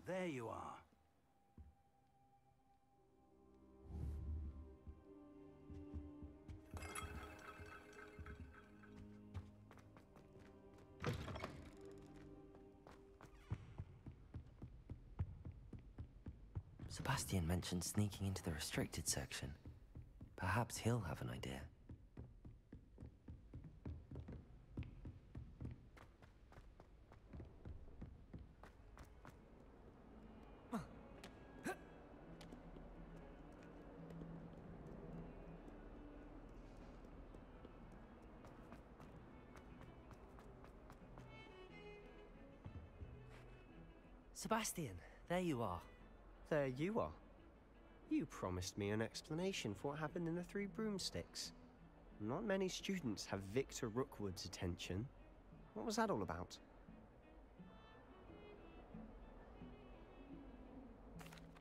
there you are. Sebastian mentioned sneaking into the restricted section. Perhaps he'll have an idea. Sebastian, there you are. There you are. You promised me an explanation for what happened in the Three Broomsticks. Not many students have Victor Rookwood's attention. What was that all about?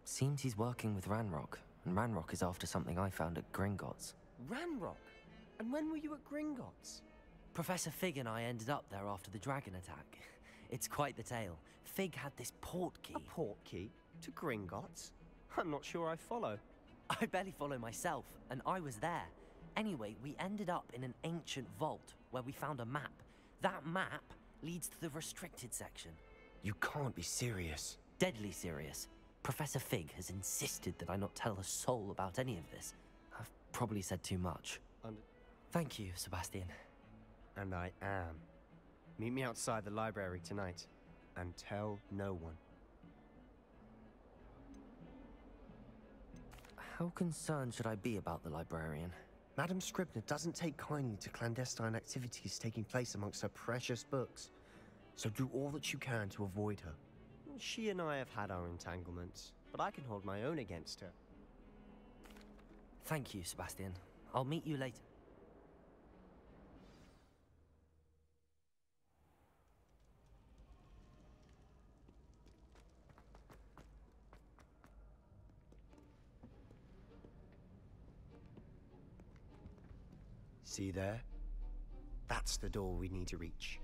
Seems he's working with Ranrock, and Ranrock is after something I found at Gringotts. Ranrock? And when were you at Gringotts? Professor Fig and I ended up there after the dragon attack. It's quite the tale. Fig had this port key. A port key? To Gringotts? I'm not sure I follow. I barely follow myself, and I was there. Anyway, we ended up in an ancient vault where we found a map. That map leads to the restricted section. You can't be serious. Deadly serious. Professor Fig has insisted that I not tell a soul about any of this. I've probably said too much. Thank you, Sebastian. And I am. Meet me outside the library tonight, and tell no one. How concerned should I be about the librarian? Madam Scribner doesn't take kindly to clandestine activities taking place amongst her precious books, so do all that you can to avoid her. She and I have had our entanglements, but I can hold my own against her. Thank you, Sebastian. I'll meet you later. See there? That's the door we need to reach.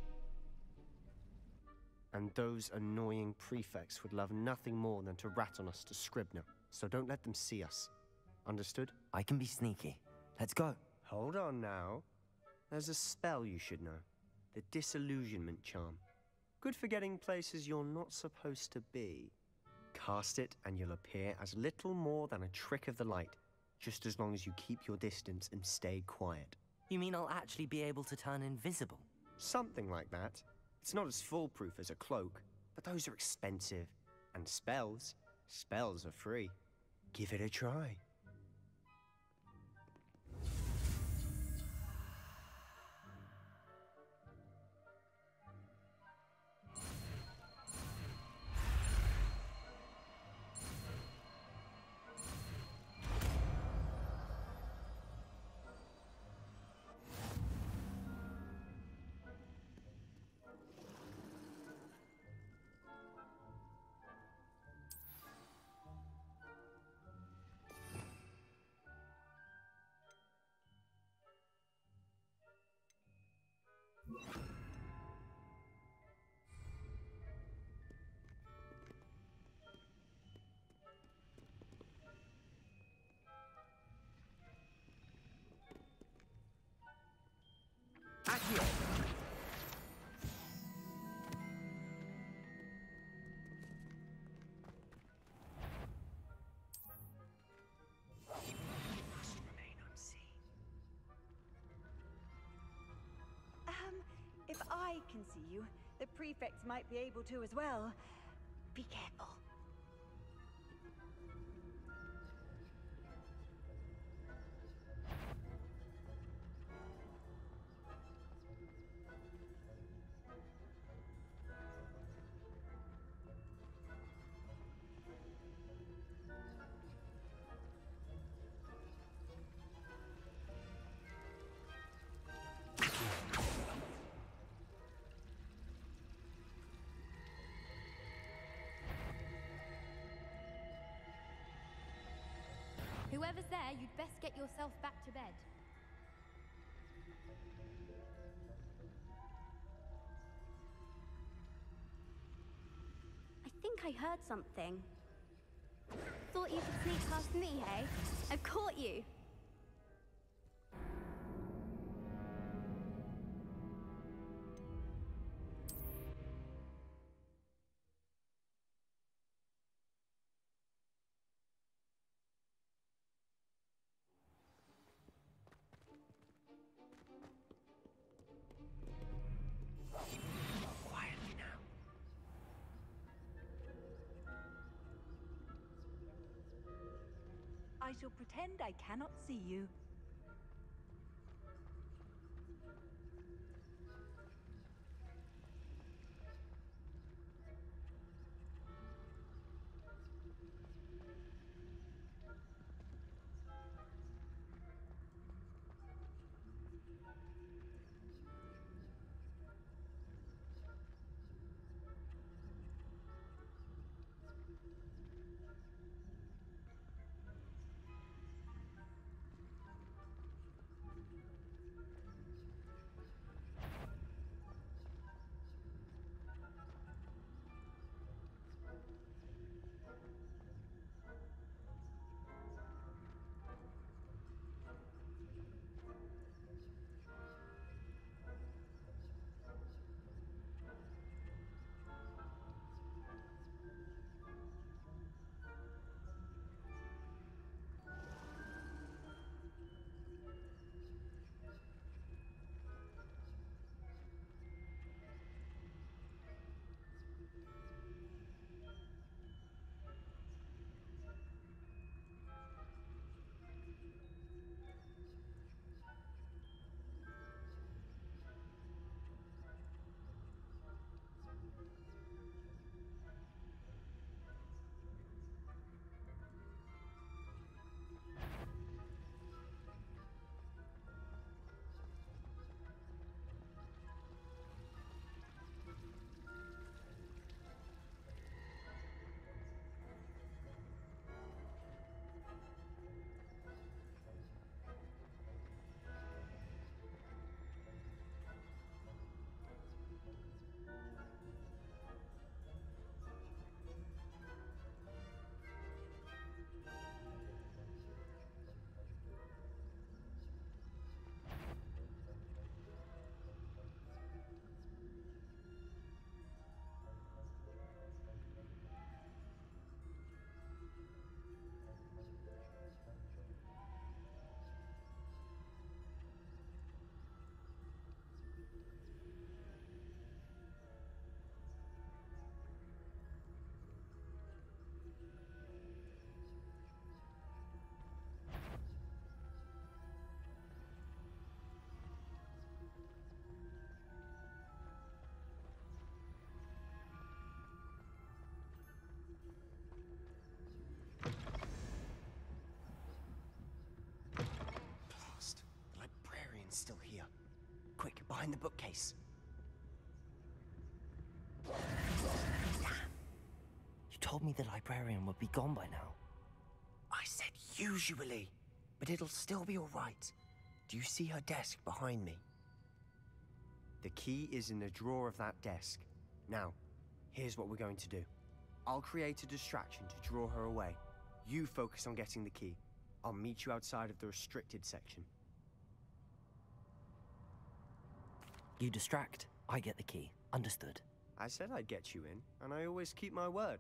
And those annoying prefects would love nothing more than to rat on us to Scribner, so don't let them see us. Understood? I can be sneaky. Let's go. Hold on now. There's a spell you should know. The Disillusionment Charm. Good for getting places you're not supposed to be. Cast it and you'll appear as little more than a trick of the light, just as long as you keep your distance and stay quiet. You mean I'll actually be able to turn invisible? Something like that. It's not as foolproof as a cloak, but those are expensive. And spells are free. Give it a try. Accio! If I can see you, the prefects might be able to as well. Be careful. Whoever's there, you'd best get yourself back to bed. I think think I heard something. Thought you could sneak past me, hey? I've caught you! Quietly now. I shall pretend I cannot see you. Still here. Quick, behind the bookcase. Damn. You told me the librarian would be gone by now. I said usually, but it'll still be all right. Do you see her desk behind me? The key is in the drawer of that desk. Now, here's what we're going to do. I'll create a distraction to draw her away. You focus on getting the key. I'll meet you outside of the restricted section. You distract, I get the key. Understood. I said I'd get you in, and I always keep my word.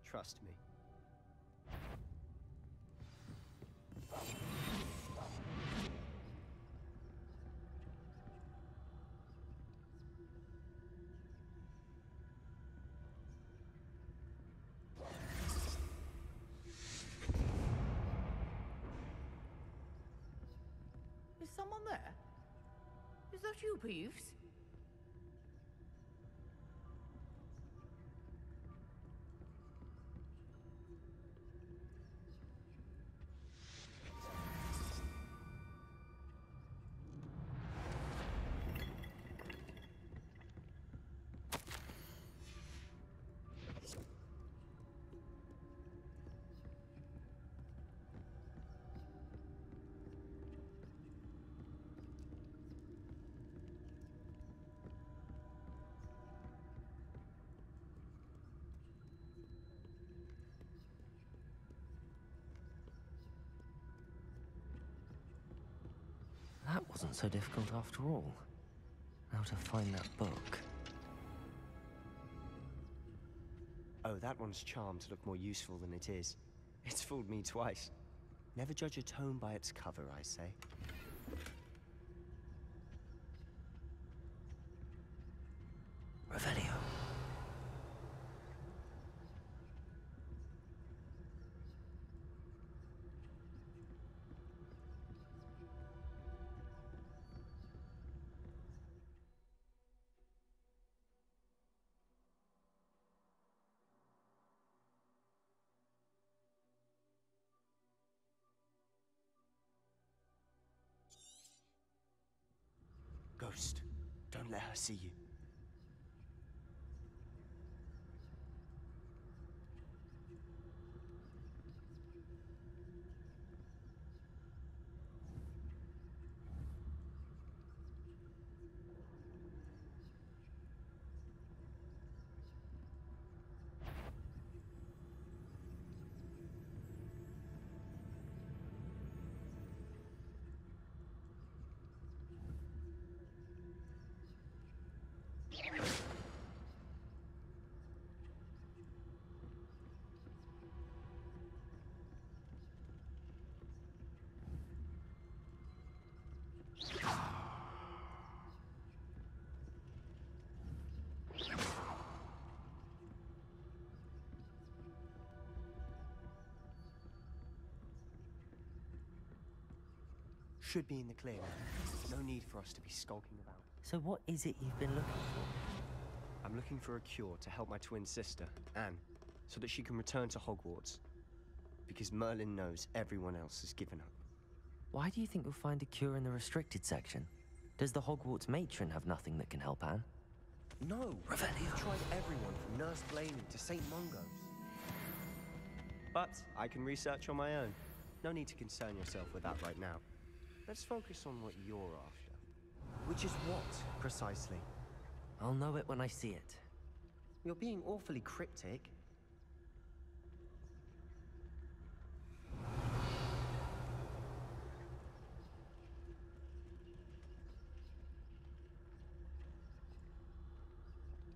Trust me. Is someone there? Is that you, Peeves? That wasn't so difficult after all. Now to find that book. Oh, that one's charmed to look more useful than it is. It's fooled me twice. Never judge a tome by its cover, I say. Revelio. Ghost, don't let her see you. Should be in the clear now. No need for us to be skulking about. So what is it you've been looking for? I'm looking for a cure to help my twin sister, Anne, so that she can return to Hogwarts. Because Merlin knows everyone else has given up. Why do you think you'll find a cure in the restricted section? Does the Hogwarts matron have nothing that can help Anne? No! Revelio. We've tried everyone from Nurse Blaney to St. Mungo's. But I can research on my own. No need to concern yourself with that right now. Let's focus on what you're after. Which is what, precisely? I'll know it when I see it. You're being awfully cryptic.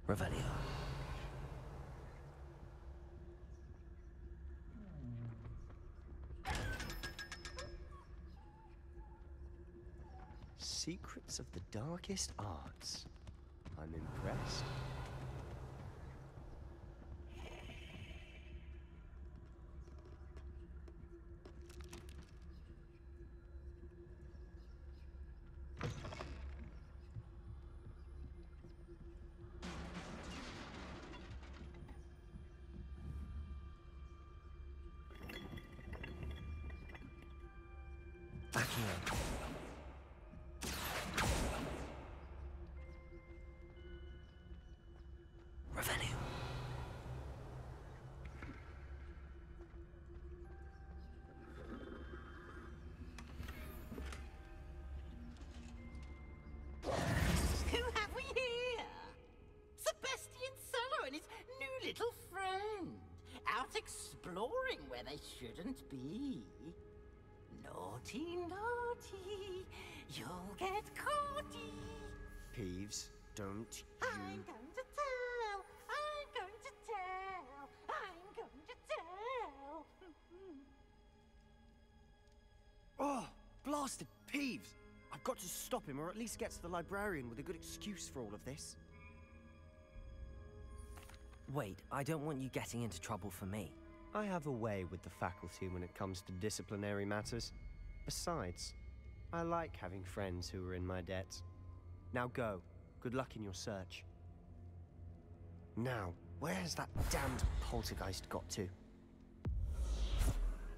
Revelio. Secrets of the darkest arts. I'm impressed. Back here. Revelio. Who have we here? Sebastian Cello and his new little friend. Out exploring where they shouldn't be. Naughty, naughty. You'll get caughty. Peeves, don't you... I'm going to tell. I'm going to tell. I'm going to tell. Oh, blasted Peeves! I've got to stop him, or at least get to the librarian with a good excuse for all of this. Wait, I don't want you getting into trouble for me. I have a way with the faculty when it comes to disciplinary matters. Besides, I like having friends who are in my debt. Now go. Good luck in your search. Now, where has that damned poltergeist got to?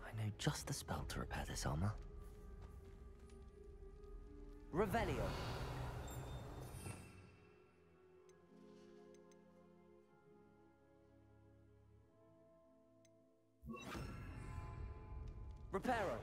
I know just the spell to repair this armor. Revelio. Reparo.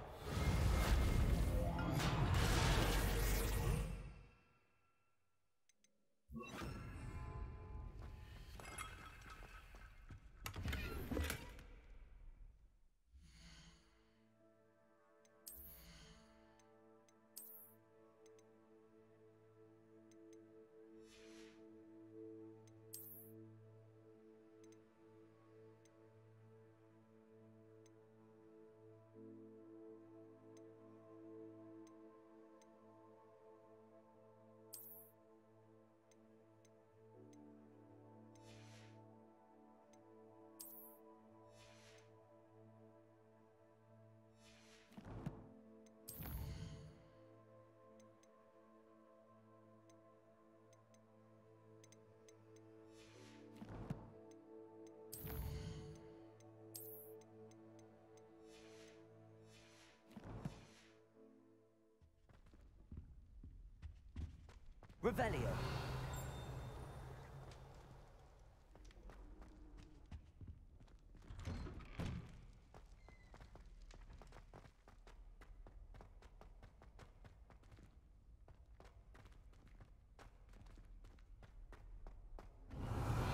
Revelio.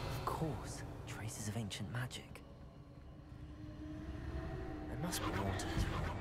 Of course, traces of ancient magic. There must be more to this room.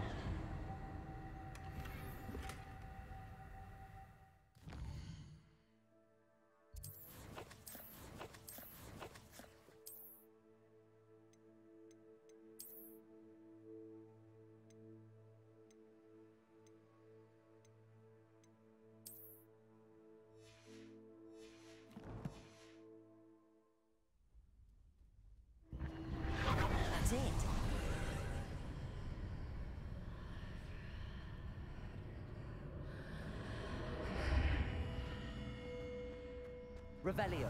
That's it. Revelio.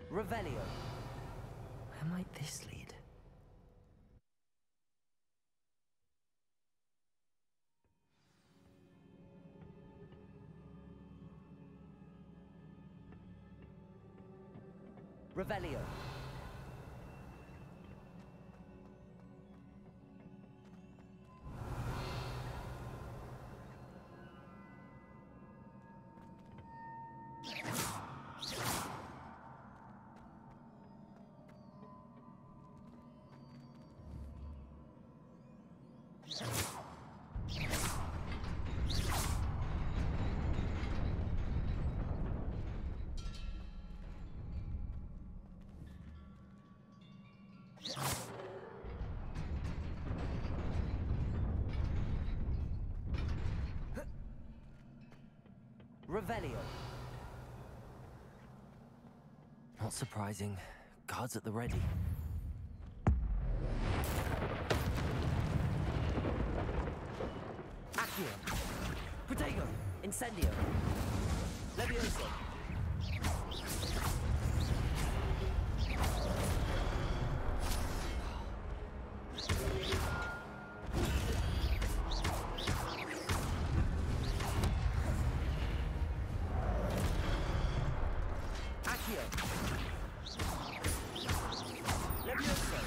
Revelio. Where might this lead? Revelio. Revelio. Not surprising. Guards at the ready. Accio. Protego. Incendio. Levioso. Accio. Levioso.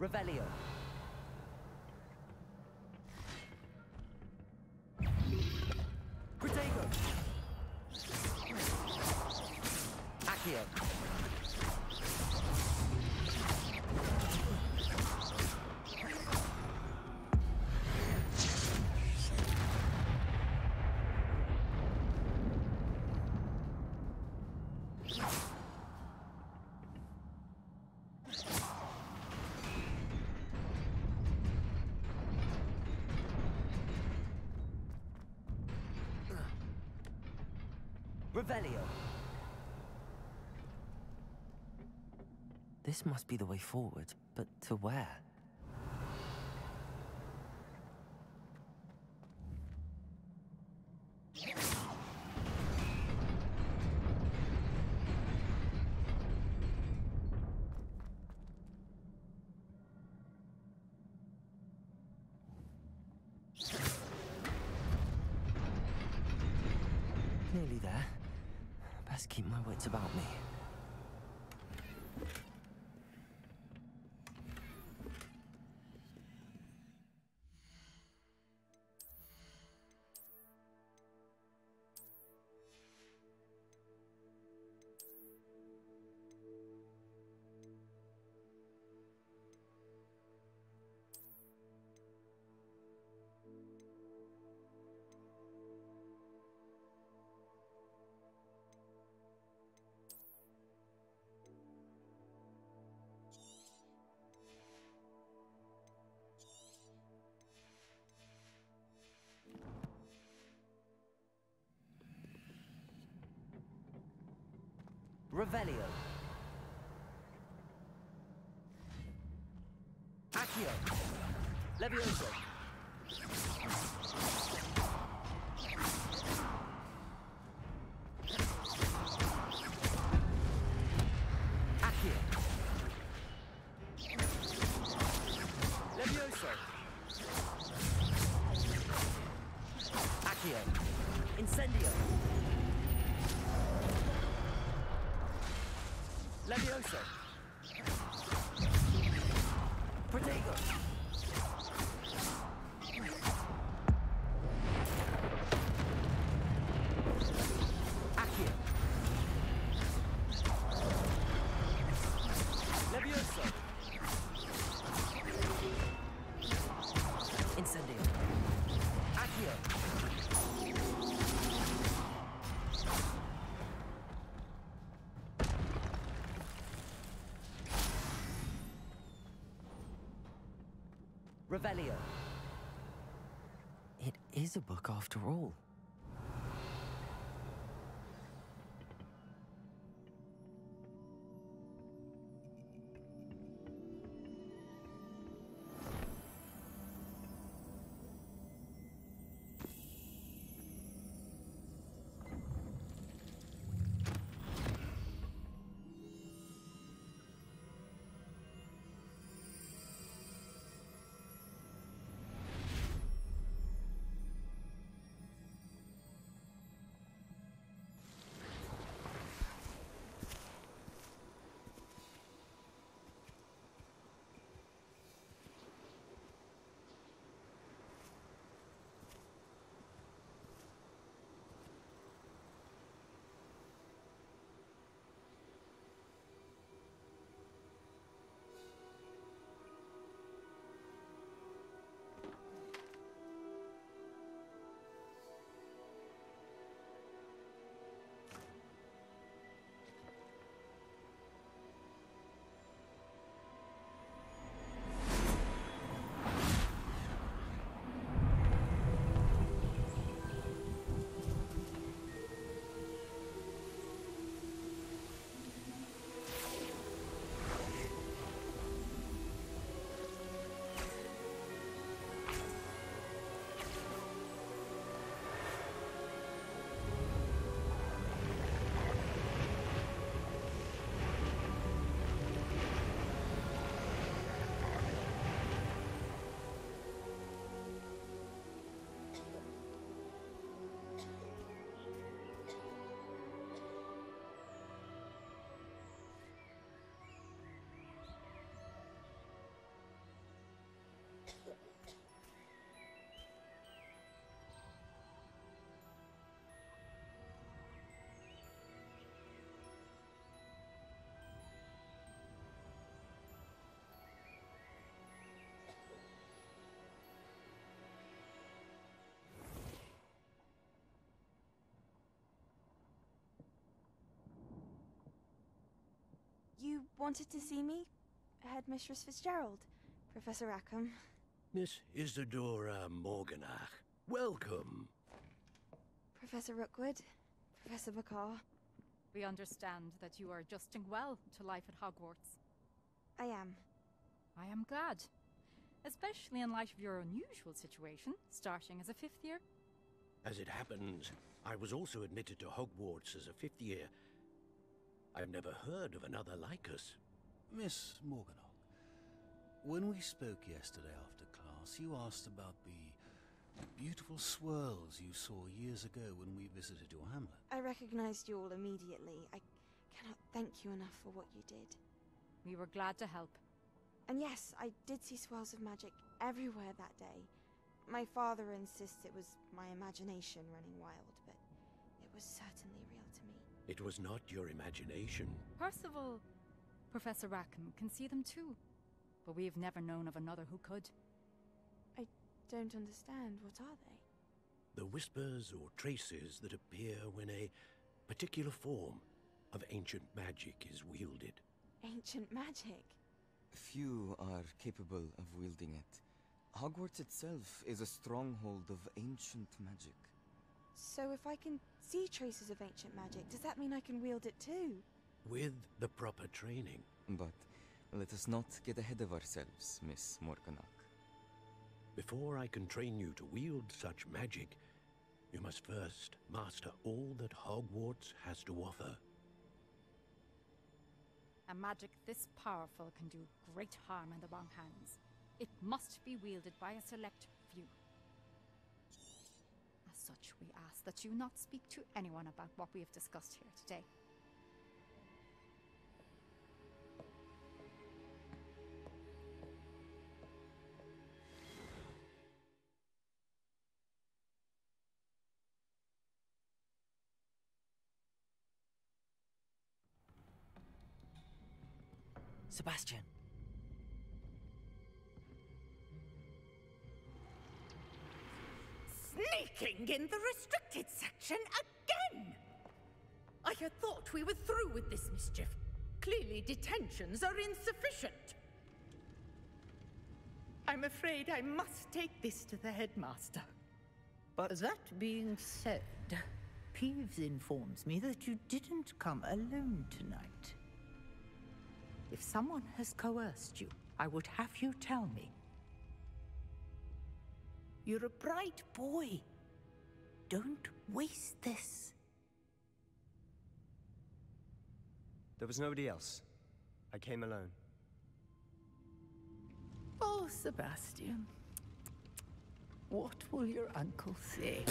Revelio. Protego. Accio. Revelio. This must be the way forward, but to where? Nearly there. Best keep my wits about me. Revelio. Accio. Levioso. Accio. Levioso. Accio. Incendio. Levioso. Protego. Accio. Levioso. Incendio. Accio. Revelio. It is a book after all. You wanted to see me? Headmistress Fitzgerald, Professor Rackham. Miss Isadora Morganach, welcome. Professor Rookwood, Professor McCaw. We understand that you are adjusting well to life at Hogwarts. I am. I am glad. Especially in light of your unusual situation, starting as a 5th year. As it happens, I was also admitted to Hogwarts as a 5th year. I've never heard of another like us. Miss Morganach, when we spoke yesterday after class, you asked about the beautiful swirls you saw years ago when we visited your hamlet. I recognized you all immediately. I cannot thank you enough for what you did. We were glad to help. And yes, I did see swirls of magic everywhere that day. My father insists it was my imagination running wild, but it was certainly real to me. It was not your imagination. Percival, Professor Rackham can see them too. But we've never known of another who could. I don't understand. What are they? The whispers or traces that appear when a particular form of ancient magic is wielded. Ancient magic? Few are capable of wielding it. Hogwarts itself is a stronghold of ancient magic. So if I can see traces of ancient magic, does that mean I can wield it too? With the proper training. But let us not get ahead of ourselves, Miss Morganach. Before I can train you to wield such magic, you must first master all that Hogwarts has to offer. A magic this powerful can do great harm in the wrong hands. It must be wielded by a select few. As such, we ask that you not speak to anyone about what we have discussed here today. Sebastian. Sneaking in the restricted section again! I had thought we were through with this mischief. Clearly detentions are insufficient. I'm afraid I must take this to the headmaster. But that being said, Peeves informs me that you didn't come alone tonight. If someone has coerced you, I would have you tell me. You're a bright boy. Don't waste this. There was nobody else. I came alone. Oh, Sebastian. What will your uncle say?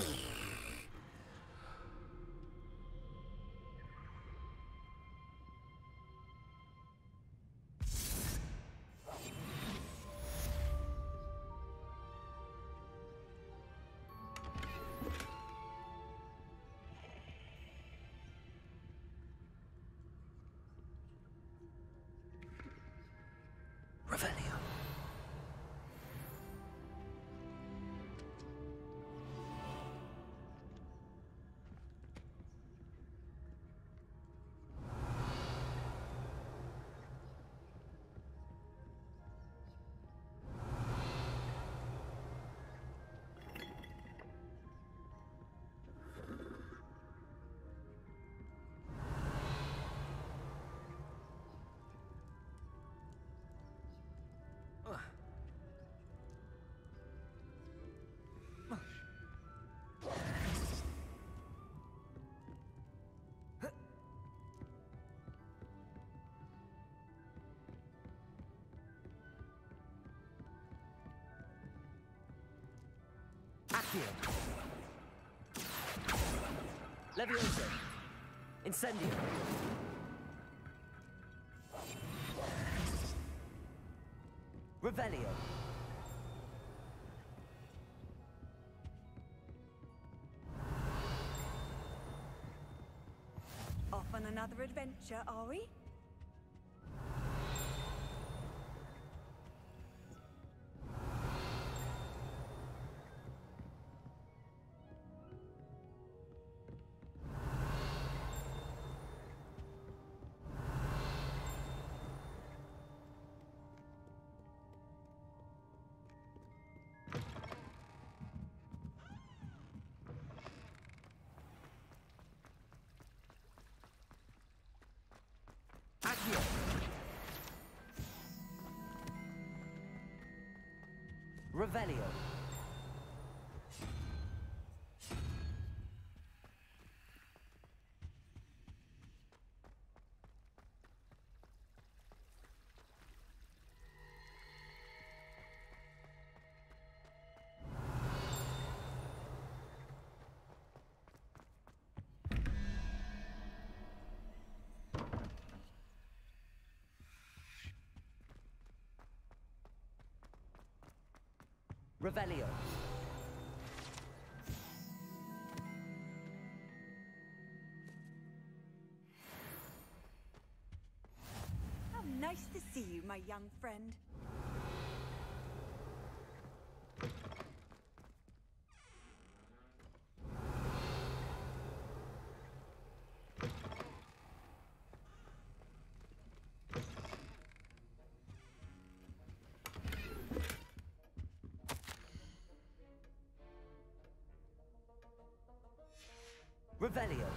Accio. Levioso. Incendio. Revelio. Off on another adventure, are we? Accio. Revelio. Revelio. How nice to see you, my young friend. Revelio.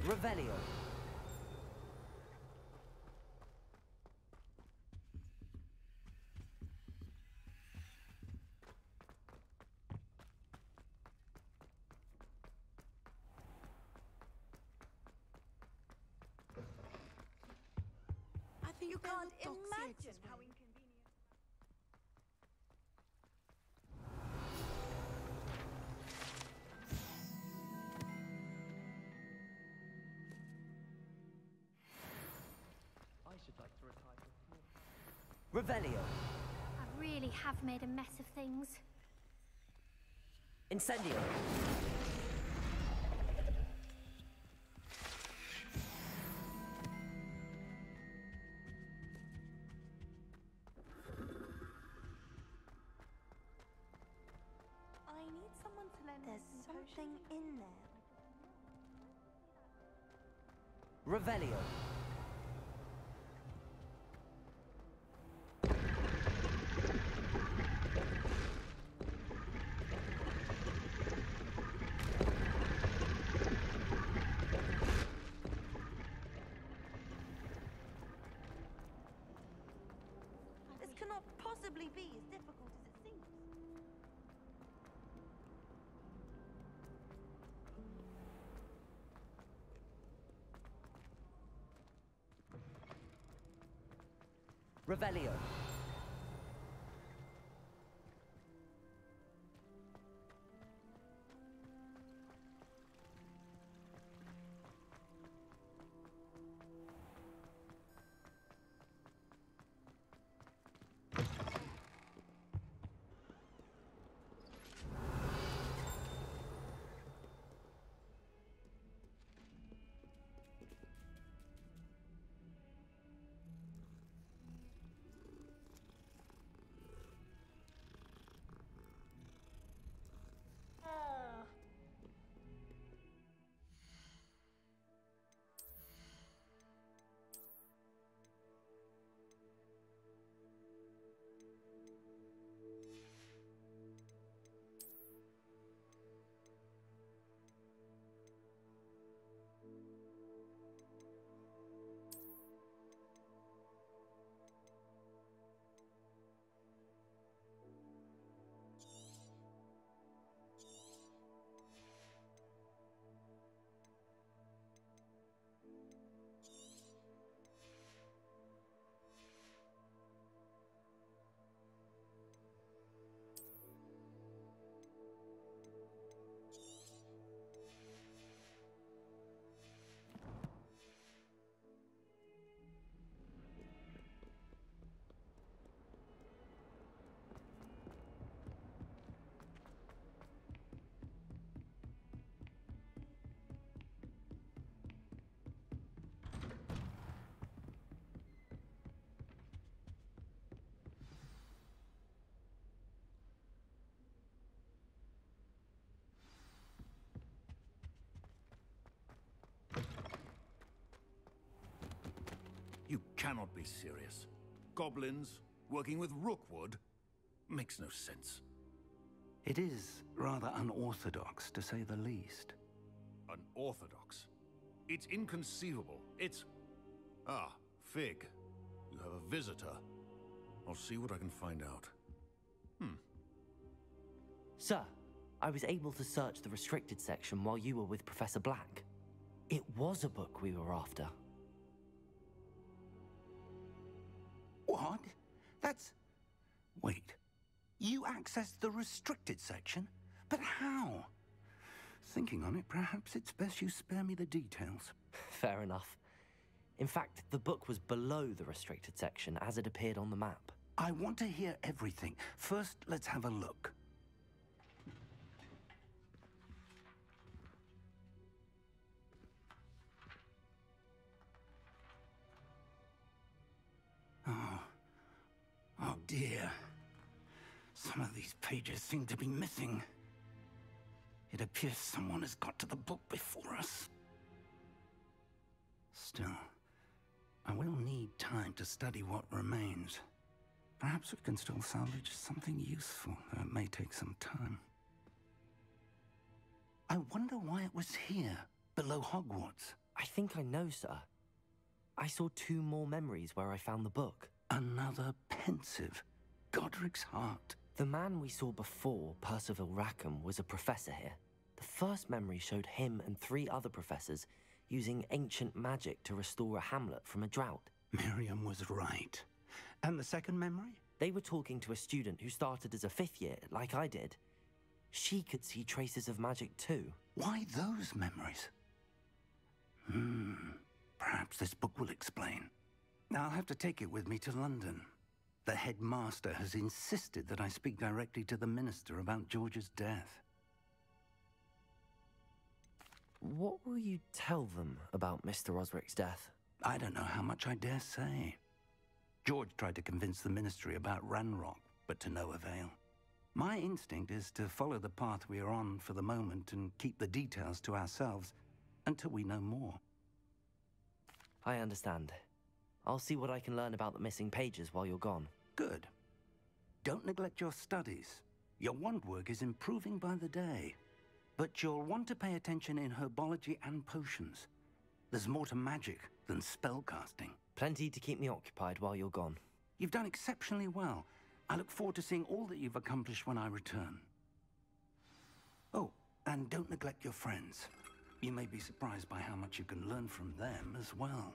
Revelio. I think you can't imagine how inconvenient. I should like to retire with Revelio. I really have made a mess of things. Incendio. I need someone to lend me some something in there. Revelio. This cannot possibly be as difficult as it seems. Revelio. You cannot be serious. Goblins working with Rookwood makes no sense. It is rather unorthodox, to say the least. Unorthodox? It's inconceivable. It's... Ah, Fig. You have a visitor. I'll see what I can find out. Sir, I was able to search the restricted section while you were with Professor Black. It was a book we were after. What? That's... Wait. You accessed the restricted section? But how? Thinking on it, perhaps it's best you spare me the details. Fair enough. In fact, the book was below the restricted section as it appeared on the map. I want to hear everything. First, let's have a look. Oh dear. Some of these pages seem to be missing. It appears someone has got to the book before us. Still, I will need time to study what remains. Perhaps we can still salvage something useful, though it may take some time. I wonder why it was here, below Hogwarts. I think I know, sir. I saw 2 more memories where I found the book. Another pensive. Godric's heart. The man we saw before, Percival Rackham, was a professor here. The first memory showed him and 3 other professors using ancient magic to restore a hamlet from a drought. Miriam was right. And the second memory? They were talking to a student who started as a 5th year, like I did. She could see traces of magic too. Why those memories? Perhaps this book will explain. I'll have to take it with me to London. The headmaster has insisted that I speak directly to the minister about George's death. What will you tell them about Mr. Osric's death? I don't know how much I dare say. George tried to convince the ministry about Ranrock, but to no avail. My instinct is to follow the path we are on for the moment and keep the details to ourselves until we know more. I understand. I'll see what I can learn about the missing pages while you're gone. Good. Don't neglect your studies. Your wand work is improving by the day. But you'll want to pay attention in herbology and potions. There's more to magic than spellcasting. Plenty to keep me occupied while you're gone. You've done exceptionally well. I look forward to seeing all that you've accomplished when I return. Oh, and don't neglect your friends. You may be surprised by how much you can learn from them as well.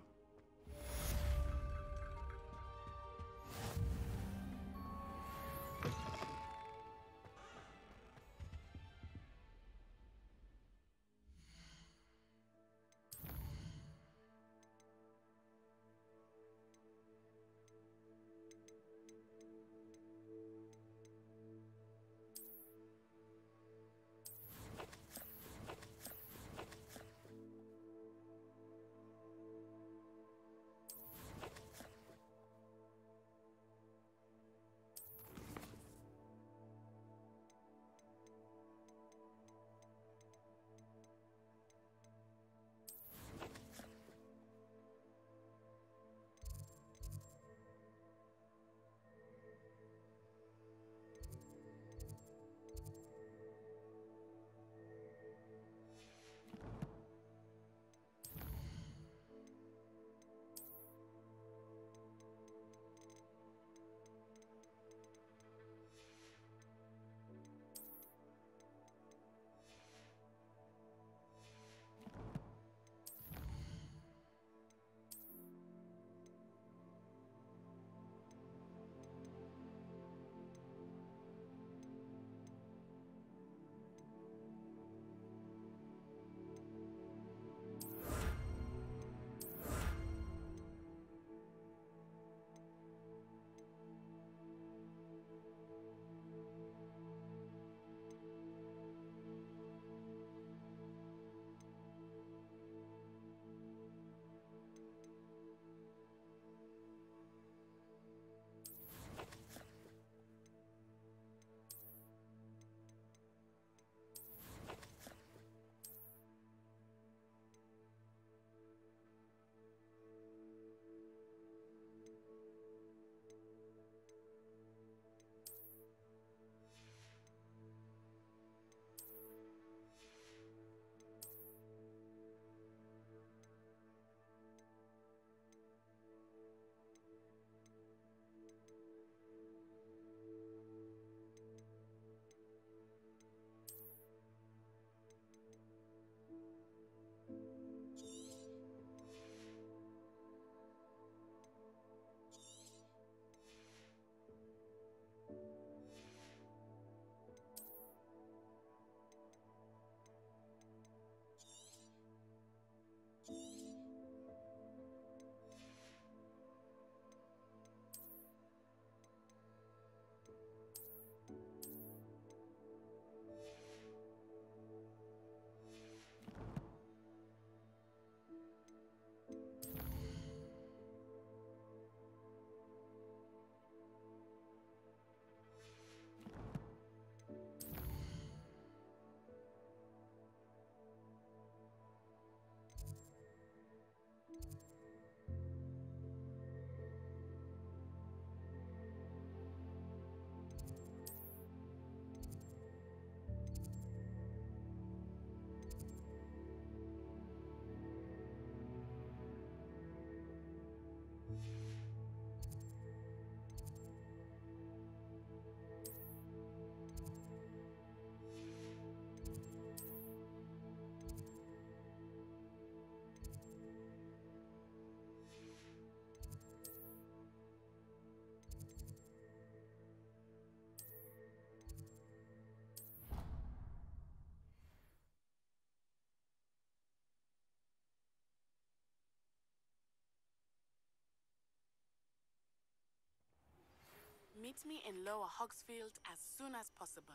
Meet me in Lower Hogsfield as soon as possible.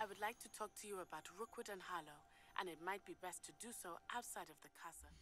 I would like to talk to you about Rookwood and Harlow, and it might be best to do so outside of the castle.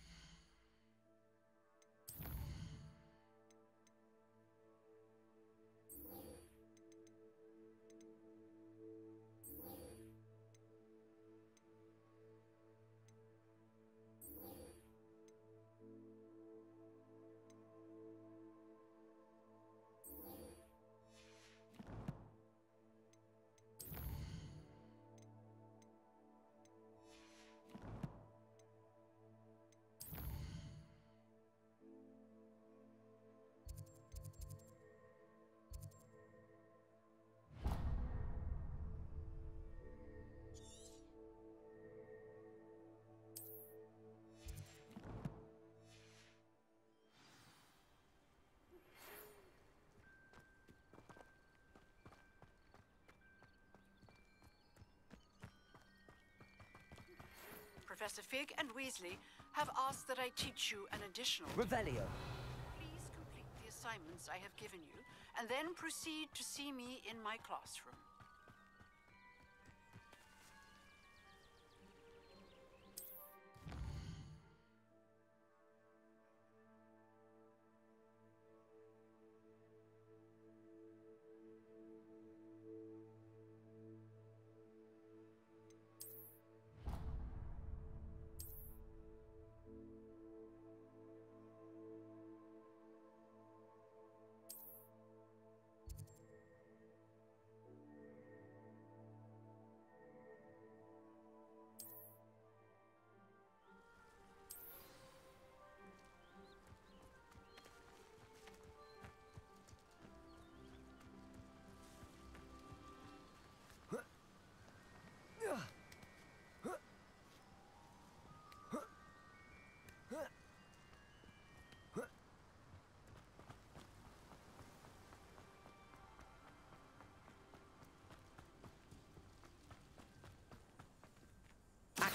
Professor Fig and Weasley have asked that I teach you an additional... Revelio. Please complete the assignments I have given you, and then proceed to see me in my classroom.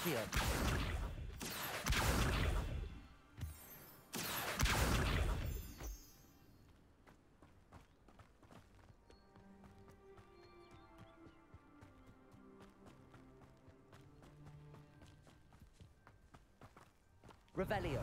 Accio. Revelio.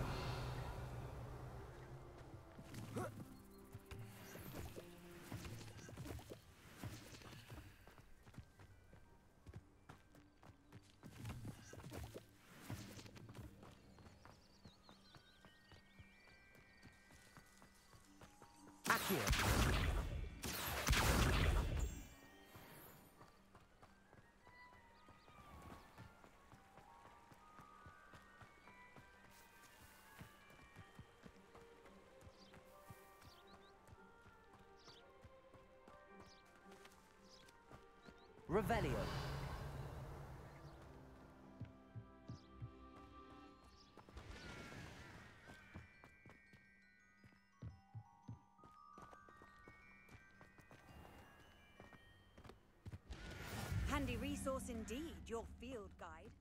Accio. Revelio. Handy resource indeed, your field guide.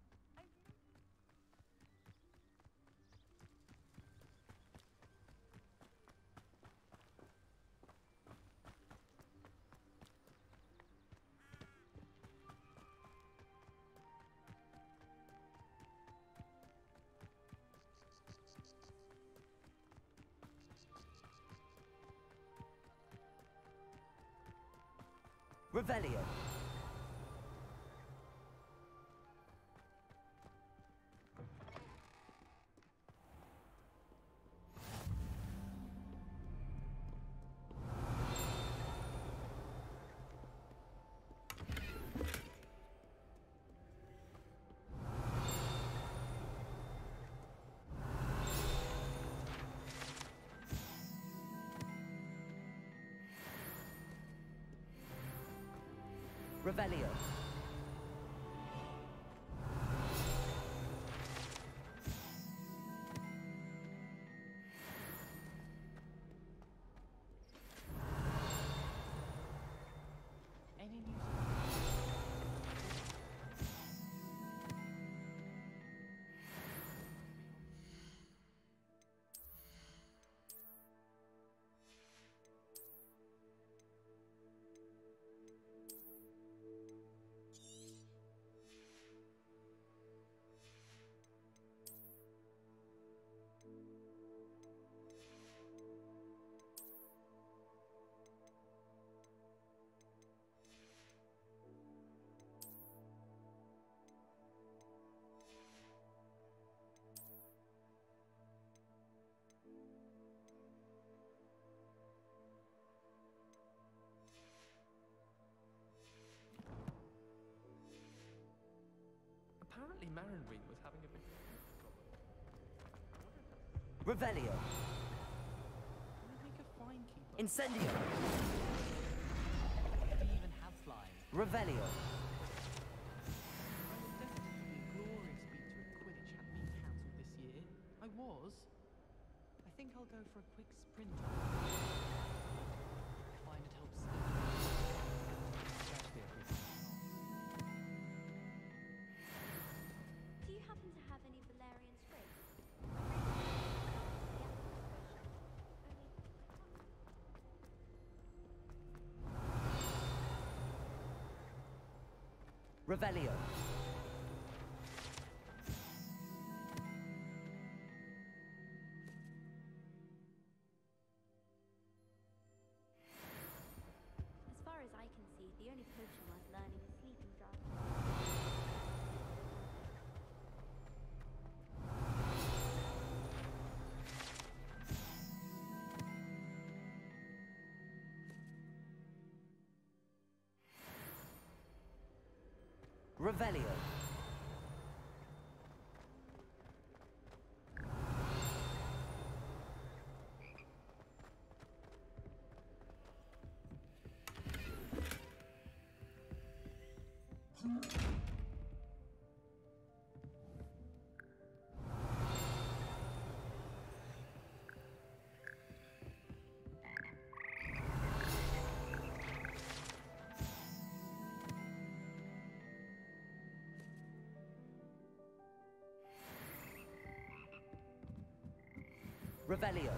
Revelio. Revelio. Baronry was having a bit of a problem. Revelio. Can we make a fine keeper? Incendio. We even have flying. Revelio. I was destined to be a glorious feature at Quidditch hadn't been cancelled this year. I was. I think I'll go for a quick sprint on it. I find it helps sleep. Especially if it's Do you happen to have any Valerian spring? Revelio. As far as I can see, the only potion worth learning is sleeping draught. Revelio. Revelio.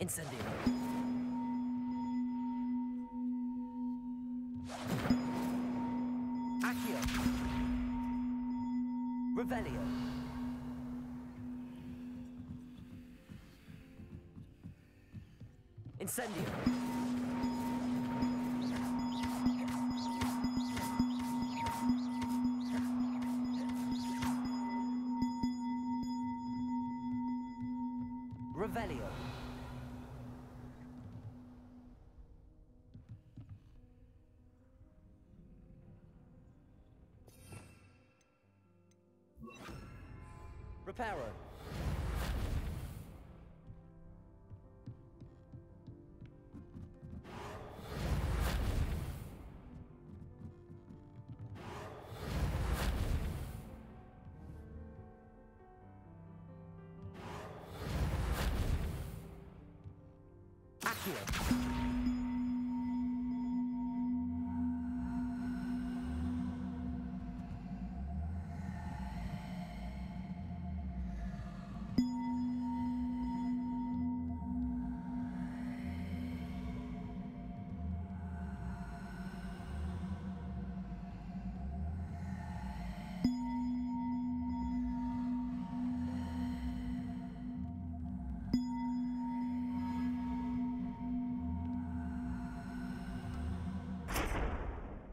Incendio. Accio. Revelio. Incendio. Revelio. Reparo. Accio.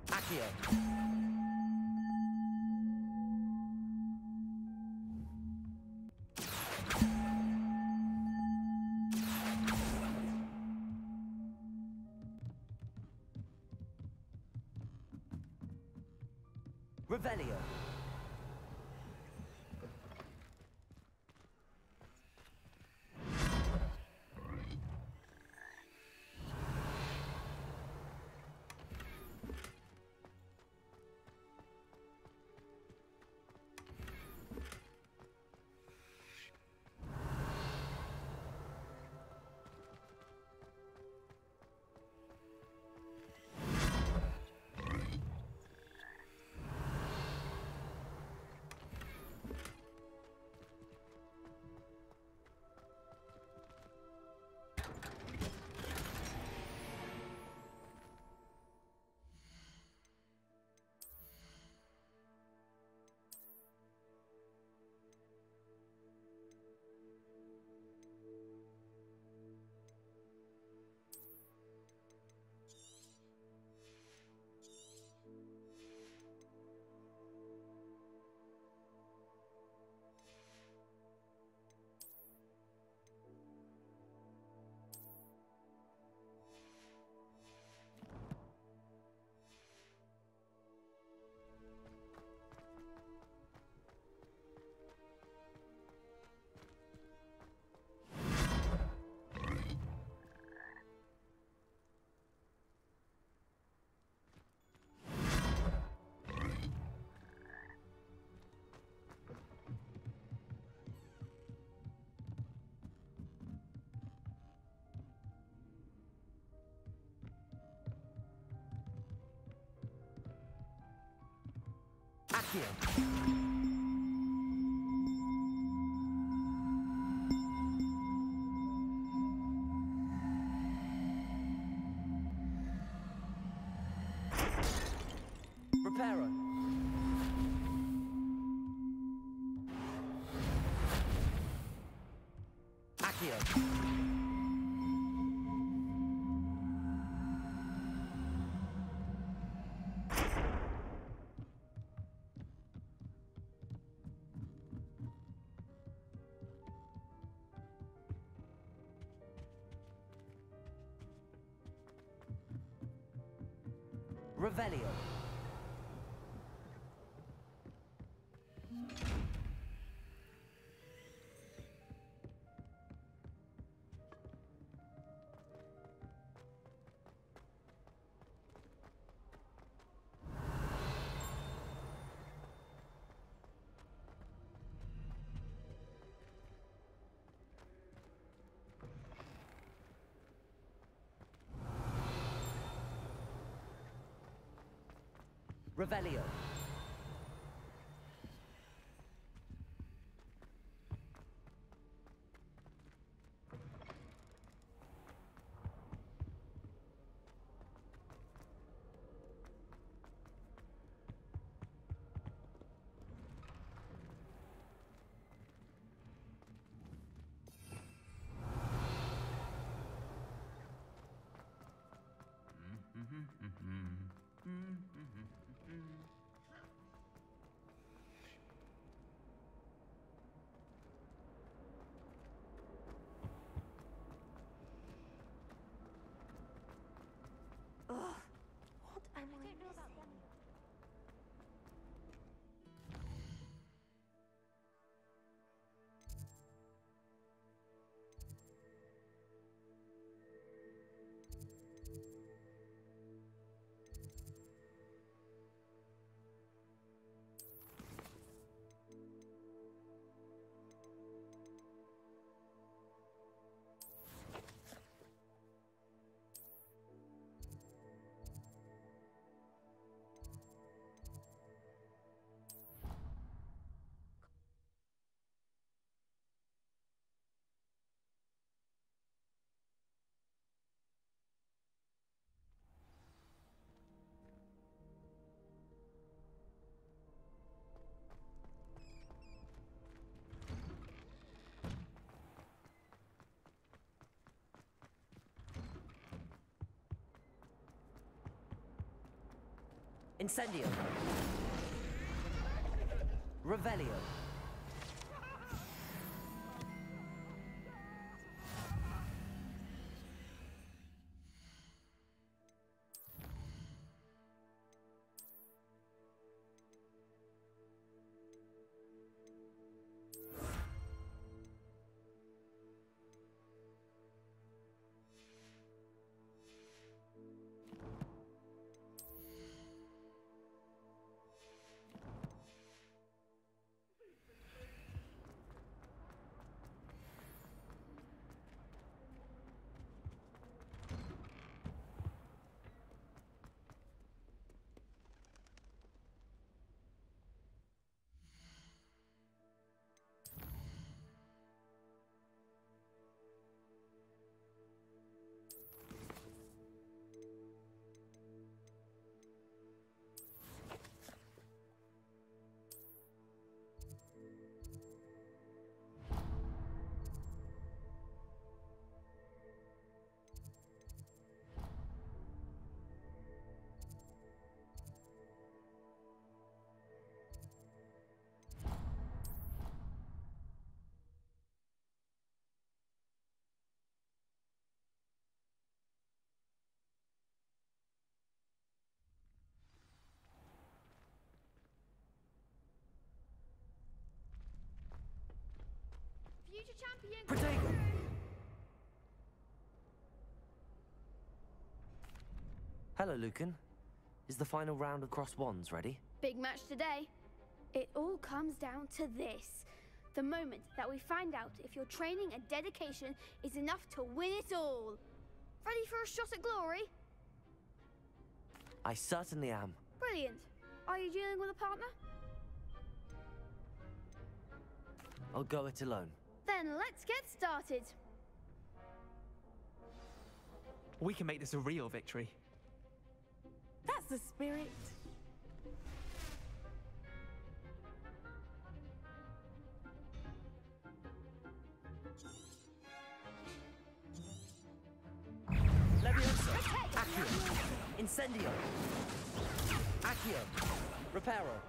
Accio. Revelio. Accio. Reparo. Accio. Revelio. Revelio. Ugh. What am I don't know about them. Incendio. Revelio. Future champion. Protego. Hello, Lucan. Is the final round of Cross Wands ready? Big match today. It all comes down to this. The moment that we find out if your training and dedication is enough to win it all. Ready for a shot at glory? I certainly am. Brilliant. Are you dealing with a partner? I'll go it alone. Then let's get started. We can make this a real victory. That's the spirit. Leviosa! Accio! Incendio! Accio! Reparo!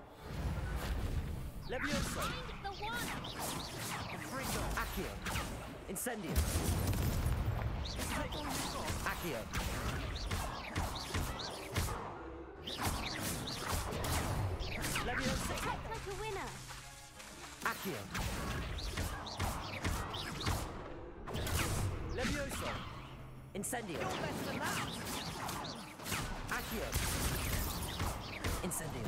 Leviosa! The one! Fringo! Accio! Incendio! Accio! Leviosa! Act like a winner. Accio! Leviosa! Incendio! Accio! Incendio!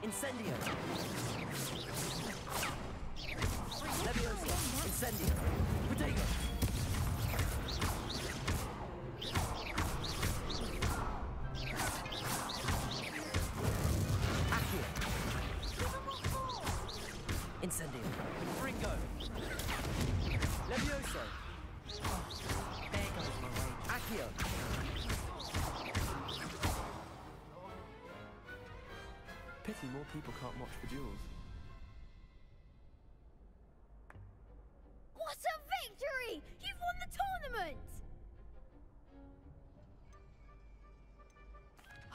Incendio! Leviosa! Incendio! Protego! Accio! Incendio! Ringo! Leviosa! There goes my way. Accio! Pity more people can't watch the duels. What a victory! You've won the tournament!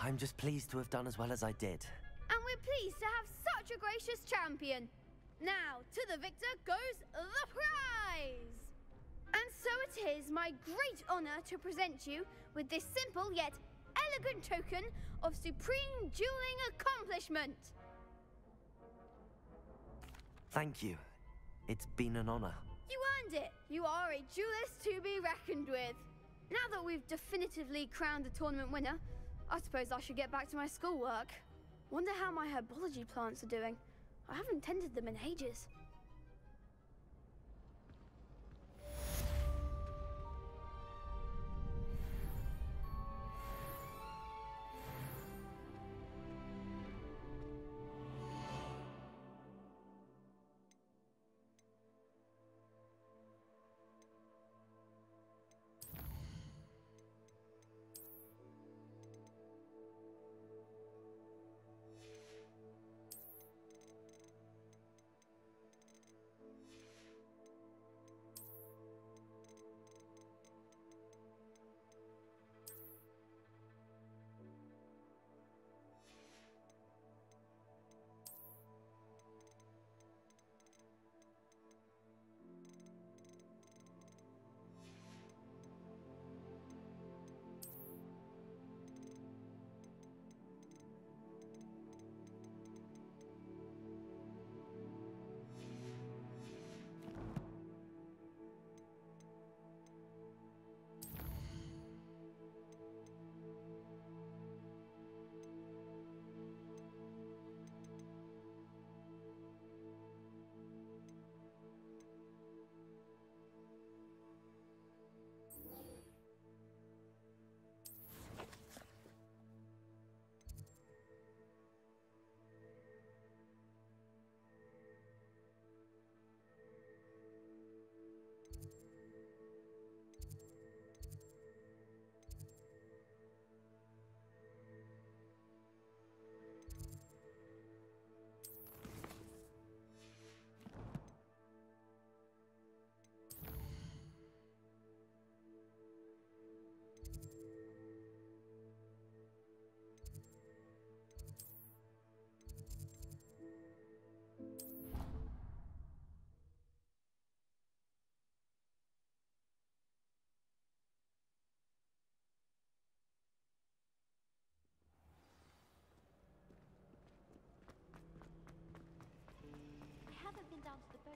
I'm just pleased to have done as well as I did. And we're pleased to have such a gracious champion. Now, to the victor goes the prize! And so it is my great honor to present you with this simple yet elegant token of supreme dueling accomplishment. Thank you. It's been an honor. You earned it. You are a duelist to be reckoned with. Now that we've definitively crowned the tournament winner, I suppose I should get back to my schoolwork. Wonder how my herbology plants are doing. I haven't tended them in ages.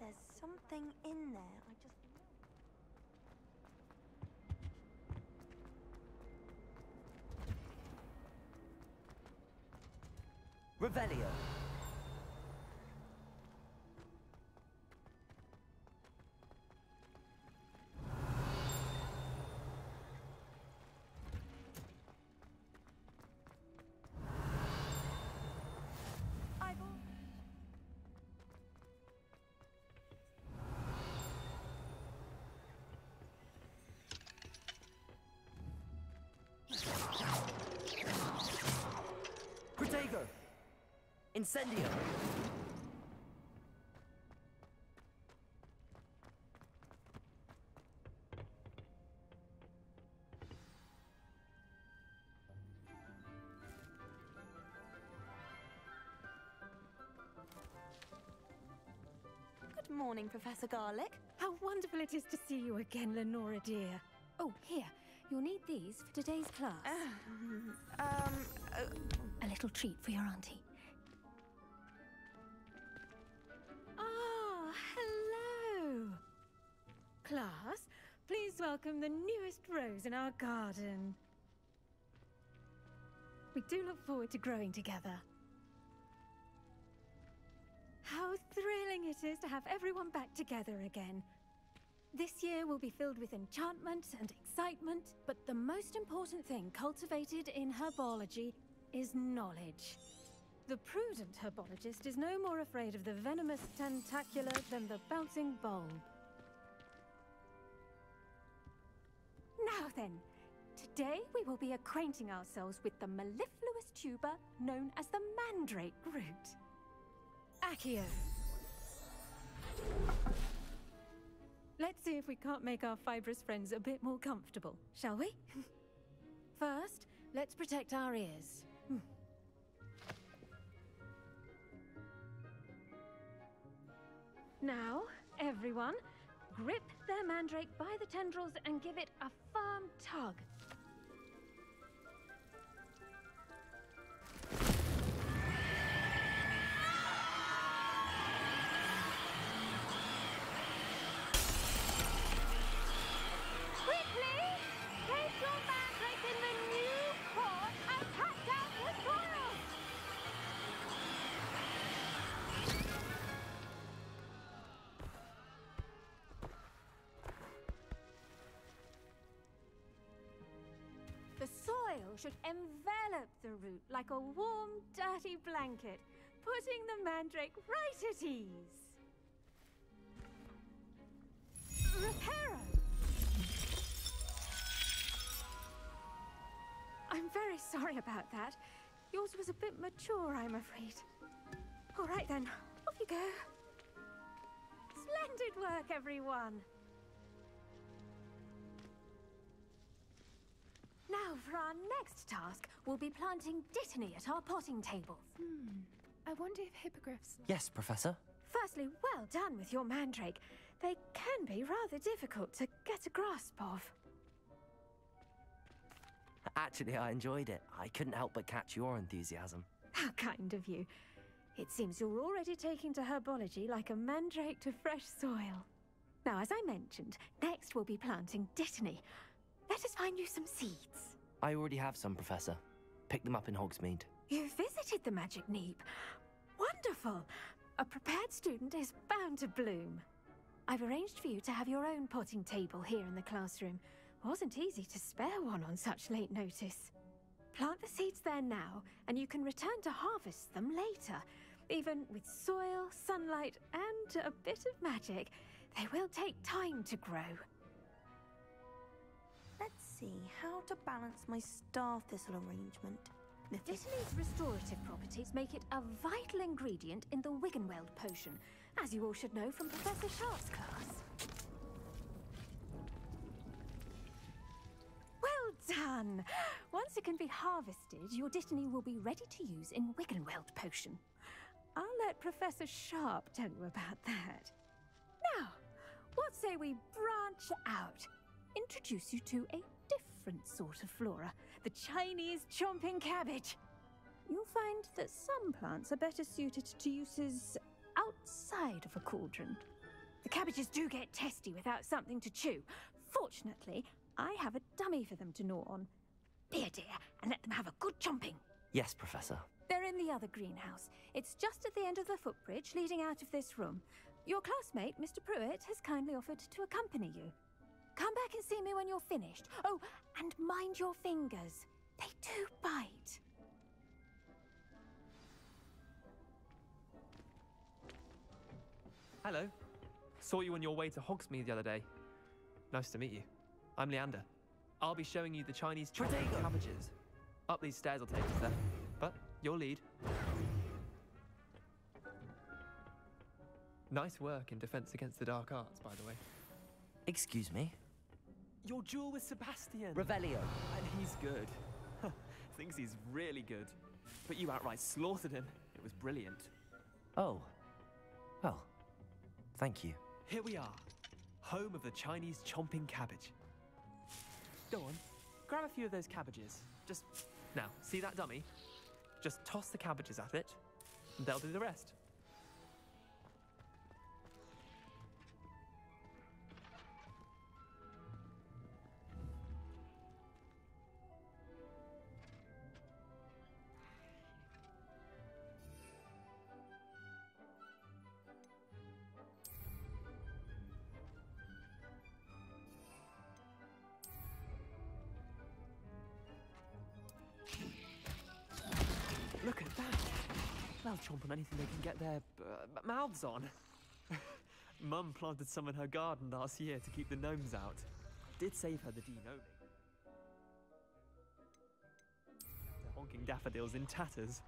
There's something in there. I just... Revelio. Protego! Incendio! Good morning, Professor Garlick. How wonderful it is to see you again, Lenora dear. Oh, here. You'll need these for today's class. A little treat for your auntie. Ah, hello! Class, please welcome the newest rose in our garden. We do look forward to growing together. How thrilling it is to have everyone back together again. This year will be filled with enchantment and excitement, but the most important thing cultivated in herbology is knowledge. The prudent herbologist is no more afraid of the venomous tentacular than the bouncing bulb. Now then, today we will be acquainting ourselves with the mellifluous tuber known as the mandrake root. Accio. Let's see if we can't make our fibrous friends a bit more comfortable, shall we? First, let's protect our ears. Now, everyone, grip their mandrake by the tendrils and give it a firm tug. The soil should envelop the root like a warm, dirty blanket, putting the mandrake right at ease. Reparo! I'm very sorry about that. Yours was a bit mature, I'm afraid. All right then, off you go. Splendid work, everyone. Now, for our next task, we'll be planting dittany at our potting tables. I wonder if hippogriffs... Yes, Professor. Firstly, well done with your mandrake. They can be rather difficult to get a grasp of. Actually, I enjoyed it. I couldn't help but catch your enthusiasm. How kind of you. It seems you're already taking to herbology like a mandrake to fresh soil. Now, as I mentioned, next we'll be planting dittany. Let us find you some seeds. I already have some, Professor. Picked them up in Hogsmeade. You visited the Magic Neep. Wonderful! A prepared student is bound to bloom. I've arranged for you to have your own potting table here in the classroom. Wasn't easy to spare one on such late notice. Plant the seeds there now, and you can return to harvest them later. Even with soil, sunlight, and a bit of magic, they will take time to grow. Let's see how to balance my star thistle arrangement. Dittany's restorative properties make it a vital ingredient in the Wiggenweld potion, as you all should know from Professor Sharp's class. Well done! Once it can be harvested, your dittany will be ready to use in Wiggenweld potion. I'll let Professor Sharp tell you about that. Now, what say we branch out? Introduce you to a different sort of flora, the Chinese chomping cabbage. You'll find that some plants are better suited to uses outside of a cauldron. The cabbages do get testy without something to chew. Fortunately, I have a dummy for them to gnaw on. Here, dear, and let them have a good chomping. Yes, Professor. They're in the other greenhouse. It's just at the end of the footbridge leading out of this room. Your classmate, Mr. Pruitt, has kindly offered to accompany you. Come back and see me when you're finished. Oh, and mind your fingers. They do bite. Hello. Saw you on your way to Hogsmeade the other day. Nice to meet you. I'm Leander. I'll be showing you the Chinese chocolate cabbages. Up these stairs will take us there. But Your lead. Nice work in defense against the dark arts, by the way. Excuse me? Your duel with Sebastian. Revelio. And he's good. Thinks he's really good. But you outright slaughtered him. It was brilliant. Oh. Well, thank you. Here we are. Home of the Chinese chomping cabbage. Go on. Grab a few of those cabbages. Just... Now, see that dummy? Just toss the cabbages at it, and they'll do the rest. Look at that! They'll chomp on anything they can get their mouths on. Mum planted some in her garden last year to keep the gnomes out. Did save her the de-gnoming. The honking daffodils in tatters.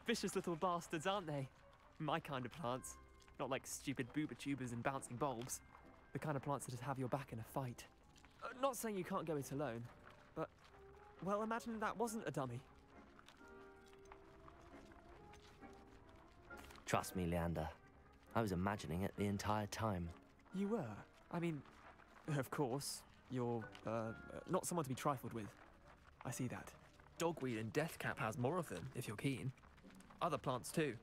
Vicious little bastards, aren't they? My kind of plants. Not like stupid booba tubers and bouncing bulbs. The kind of plants that just have your back in a fight. Not saying you can't go it alone, but... Well, imagine that wasn't a dummy. Trust me, Leander. I was imagining it the entire time. You were? I mean, of course, you're, not someone to be trifled with. I see that. Dogweed and deathcap has more of them, if you're keen. Other plants too.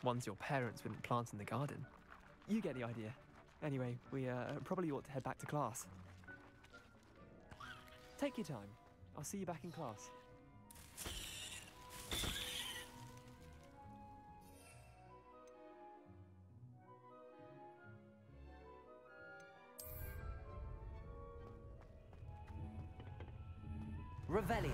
Ones your parents wouldn't plant in the garden. You get the idea. Anyway, we, probably ought to head back to class. Take your time. I'll see you back in class. Revelio.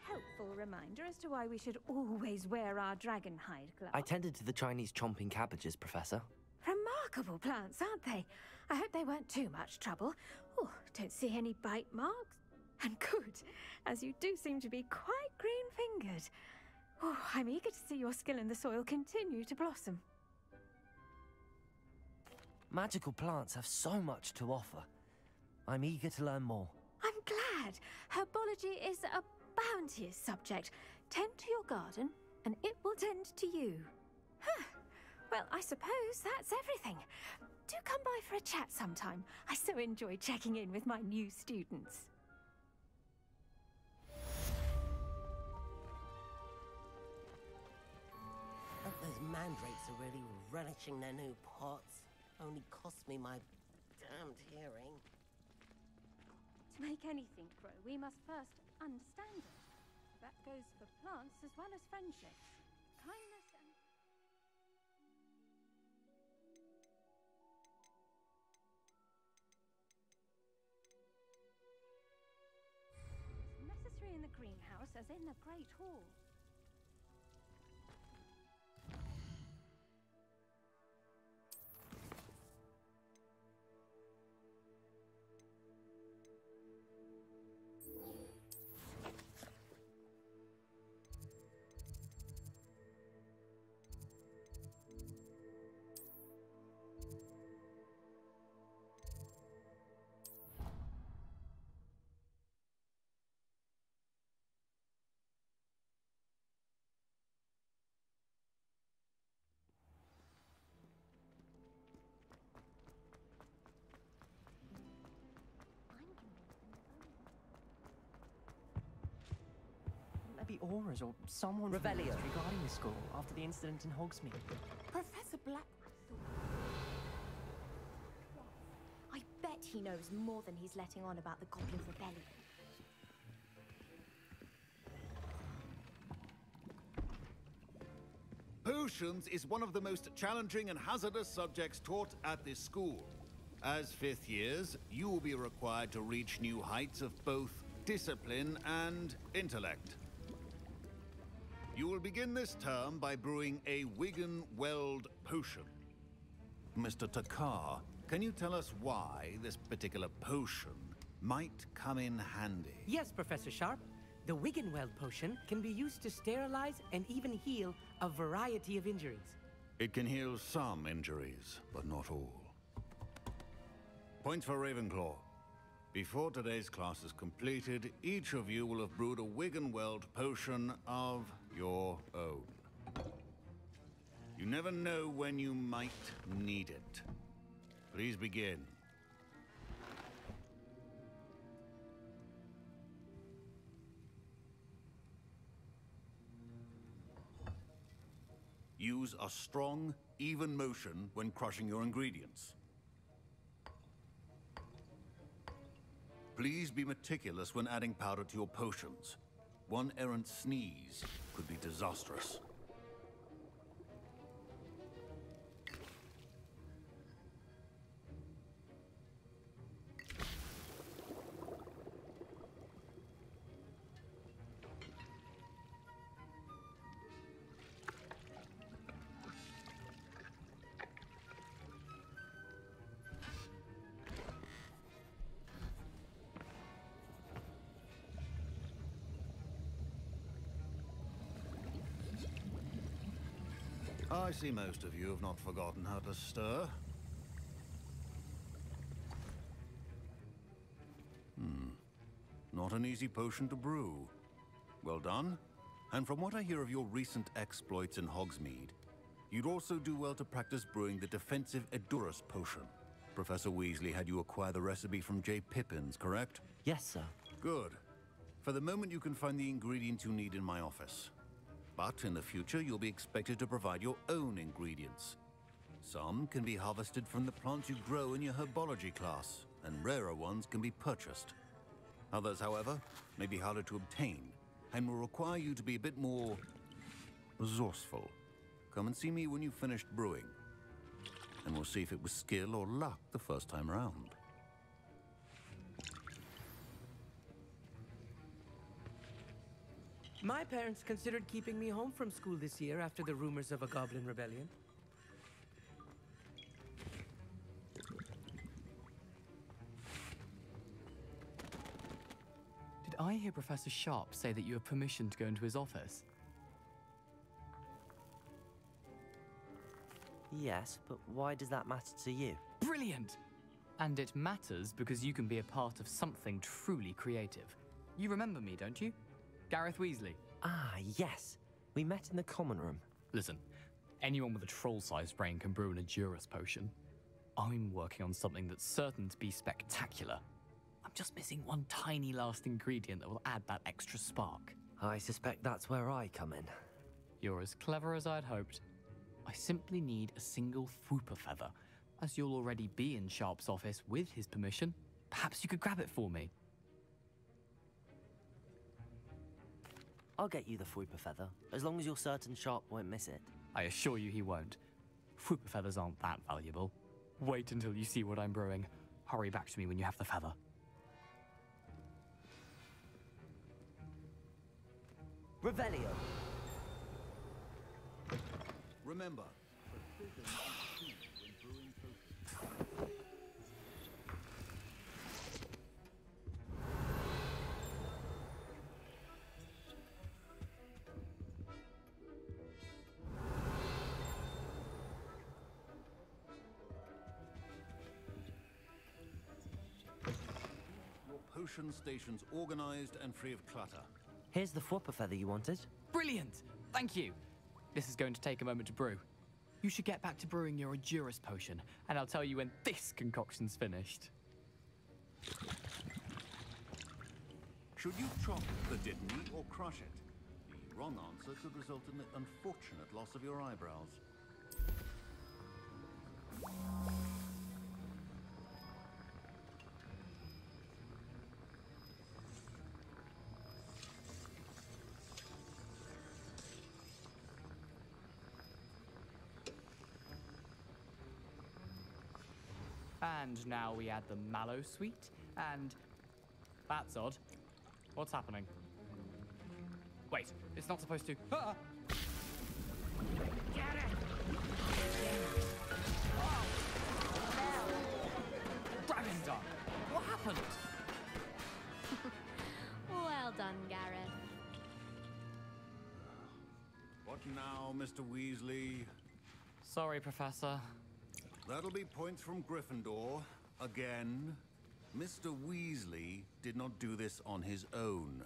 Helpful reminder as to why we should always wear our dragon hide gloves. I tended to the Chinese chomping cabbages, Professor. Remarkable plants, aren't they? I hope they weren't too much trouble. Oh, don't see any bite marks. And good, as you do seem to be quite green-fingered. Oh, I'm eager to see your skill in the soil continue to blossom. Magical plants have so much to offer. I'm eager to learn more. I'm glad. Herbology is a bounteous subject. Tend to your garden, and it will tend to you. Huh. Well, I suppose that's everything. Do come by for a chat sometime. I so enjoy checking in with my new students. Those mandrakes are really relishing their new pots. Only cost me my damned hearing. To make anything grow, we must first understand it. That goes for plants as well as friendships. Kindness and... It's necessary in the greenhouse as in the Great Hall. Be auras or someone Revelio regarding the school after the incident in Hogsmeade. Professor Black... I bet he knows more than he's letting on about the Goblin Rebellion. Who potions is one of the most challenging and hazardous subjects taught at this school. As fifth years, you will be required to reach new heights of both discipline and intellect. You will begin this term by brewing a Wiggenweld potion. Mr. Takar, can you tell us why this particular potion might come in handy? Yes, Professor Sharp. The Wiggenweld potion can be used to sterilize and even heal a variety of injuries. It can heal some injuries, but not all. Points for Ravenclaw. Before today's class is completed, each of you will have brewed a Wiggenweld potion of your own. You never know when you might need it. Please begin. Use a strong, even motion when crushing your ingredients. Please be meticulous when adding powder to your potions. One errant sneeze could be disastrous. I see most of you have not forgotten how to stir. Not an easy potion to brew. Well done. And from what I hear of your recent exploits in Hogsmeade, you'd also do well to practice brewing the defensive Edurus potion. Professor Weasley had you acquire the recipe from J. Pippins, correct? Yes, sir. Good. For the moment, you can find the ingredients you need in my office. But in the future, you'll be expected to provide your own ingredients. Some can be harvested from the plants you grow in your herbology class, and rarer ones can be purchased. Others, however, may be harder to obtain, and will require you to be a bit more resourceful. Come and see me when you've finished brewing, and we'll see if it was skill or luck the first time round. My parents considered keeping me home from school this year after the rumors of a goblin rebellion. Did I hear Professor Sharp say that you have permission to go into his office? Yes, but why does that matter to you? Brilliant! And it matters because you can be a part of something truly creative. You remember me, don't you? Gareth Weasley. Ah, yes. We met in the common room. Listen, anyone with a troll-sized brain can brew an Edurus potion. I'm working on something that's certain to be spectacular. I'm just missing one tiny last ingredient that will add that extra spark. I suspect that's where I come in. You're as clever as I'd hoped. I simply need a single Fwooper feather. As you'll already be in Sharp's office with his permission, perhaps you could grab it for me. I'll get you the Fwooper feather, as long as you're certain Sharp won't miss it. I assure you he won't. Fwooper feathers aren't that valuable. Wait until you see what I'm brewing. Hurry back to me when you have the feather. Revelio. Remember, potion stations organized and free of clutter. Here's the Fwooper feather you wanted. Brilliant! Thank you. This is going to take a moment to brew. You should get back to brewing your Edurus potion, and I'll tell you when this concoction's finished. Should you chop the Dittany or crush it? The wrong answer could result in the unfortunate loss of your eyebrows. And now we add the mallow sweet, and... That's odd. What's happening? Wait, it's not supposed to... Ah! Get it! Oh! Dragon Dog! What happened? Well done, Gareth. What now, Mr. Weasley? Sorry, Professor. That'll be points from Gryffindor. Again. Mr. Weasley did not do this on his own.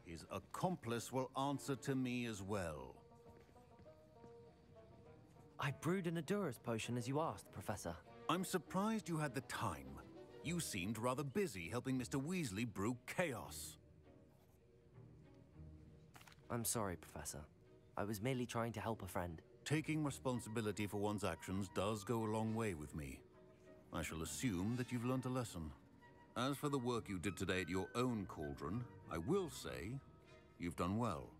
His accomplice will answer to me as well. I brewed an Adura's potion as you asked, Professor. I'm surprised you had the time. You seemed rather busy helping Mr. Weasley brew chaos. I'm sorry, Professor. I was merely trying to help a friend. Taking responsibility for one's actions does go a long way with me. I shall assume that you've learnt a lesson. As for the work you did today at your own cauldron, I will say you've done well.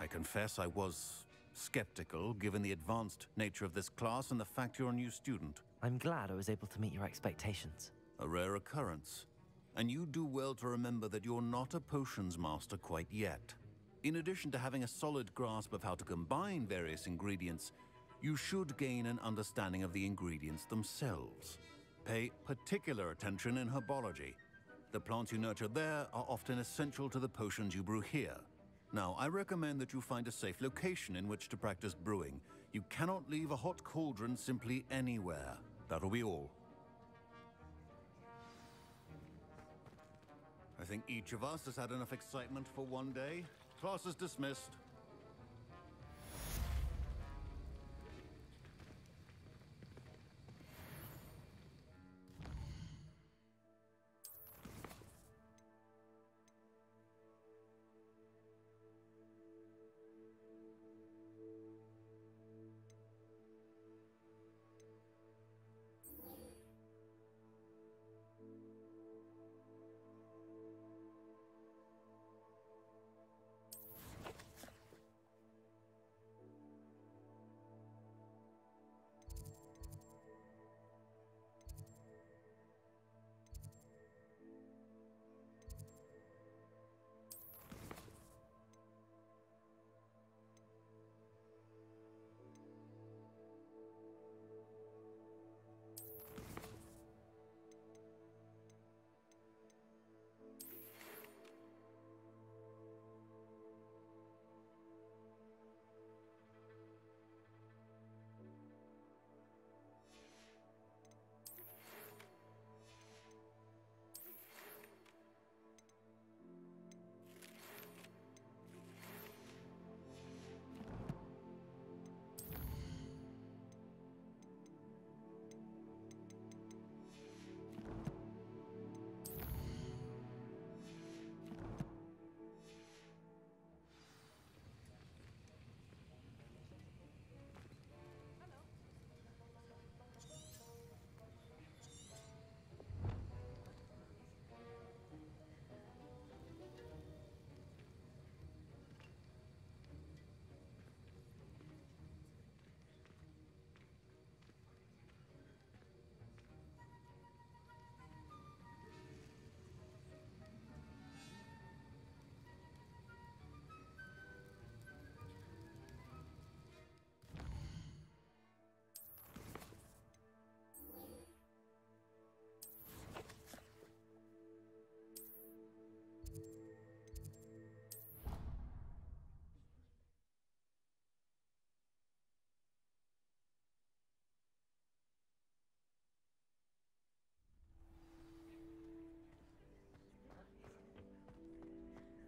I confess I was skeptical, given the advanced nature of this class and the fact you're a new student. I'm glad I was able to meet your expectations. A rare occurrence. And you do well to remember that you're not a potions master quite yet. In addition to having a solid grasp of how to combine various ingredients, you should gain an understanding of the ingredients themselves. Pay particular attention in herbology. The plants you nurture there are often essential to the potions you brew here. Now, I recommend that you find a safe location in which to practice brewing. You cannot leave a hot cauldron simply anywhere. That'll be all. I think each of us has had enough excitement for one day. Class is dismissed.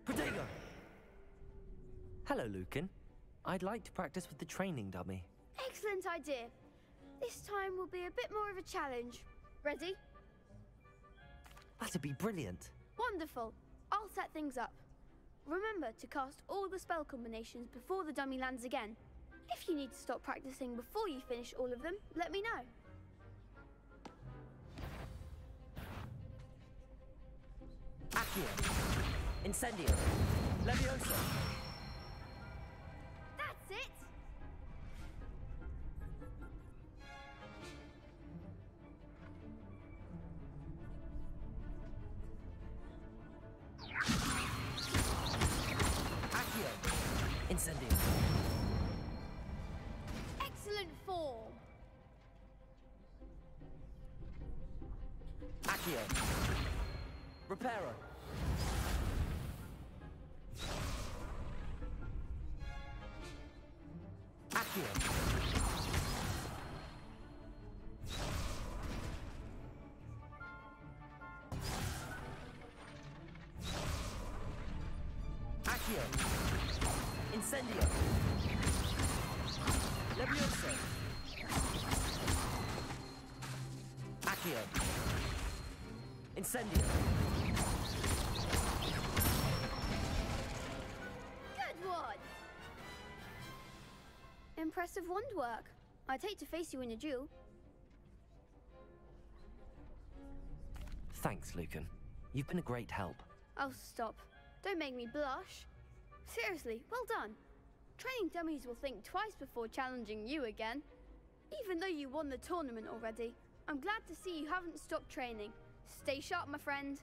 Protego! Hello, Lucan. I'd like to practice with the training dummy. Excellent idea. This time will be a bit more of a challenge. Ready? That'd be brilliant. Wonderful. I'll set things up. Remember to cast all the spell combinations before the dummy lands again. If you need to stop practicing before you finish all of them, let me know. Accio. Incendio. Leviosa. That's it! Accio. Reparo. Accio. Accio. Incendio. Levioso. Accio. Incendio. Good one! Impressive wand work. I'd hate to face you in a duel. Thanks, Lucan. You've been a great help. Oh, stop. Don't make me blush. Seriously, well done. Training dummies will think twice before challenging you again. Even though you won the tournament already, I'm glad to see you haven't stopped training. Stay sharp, my friend.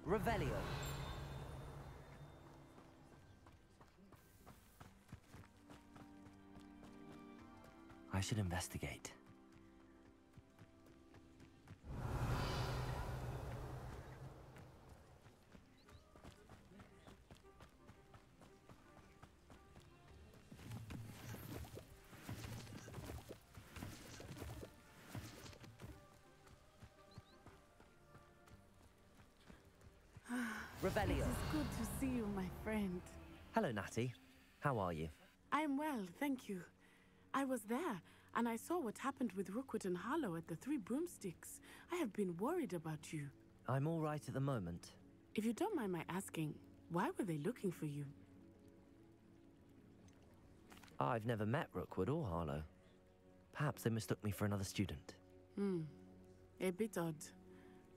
Revelio. I should investigate. Revelio. It is good to see you, my friend. Hello, Natty. How are you? I'm well, thank you. I was there, and I saw what happened with Rookwood and Harlow at the Three Broomsticks. I have been worried about you. I'm all right at the moment. If you don't mind my asking, why were they looking for you? I've never met Rookwood or Harlow. Perhaps they mistook me for another student. A bit odd.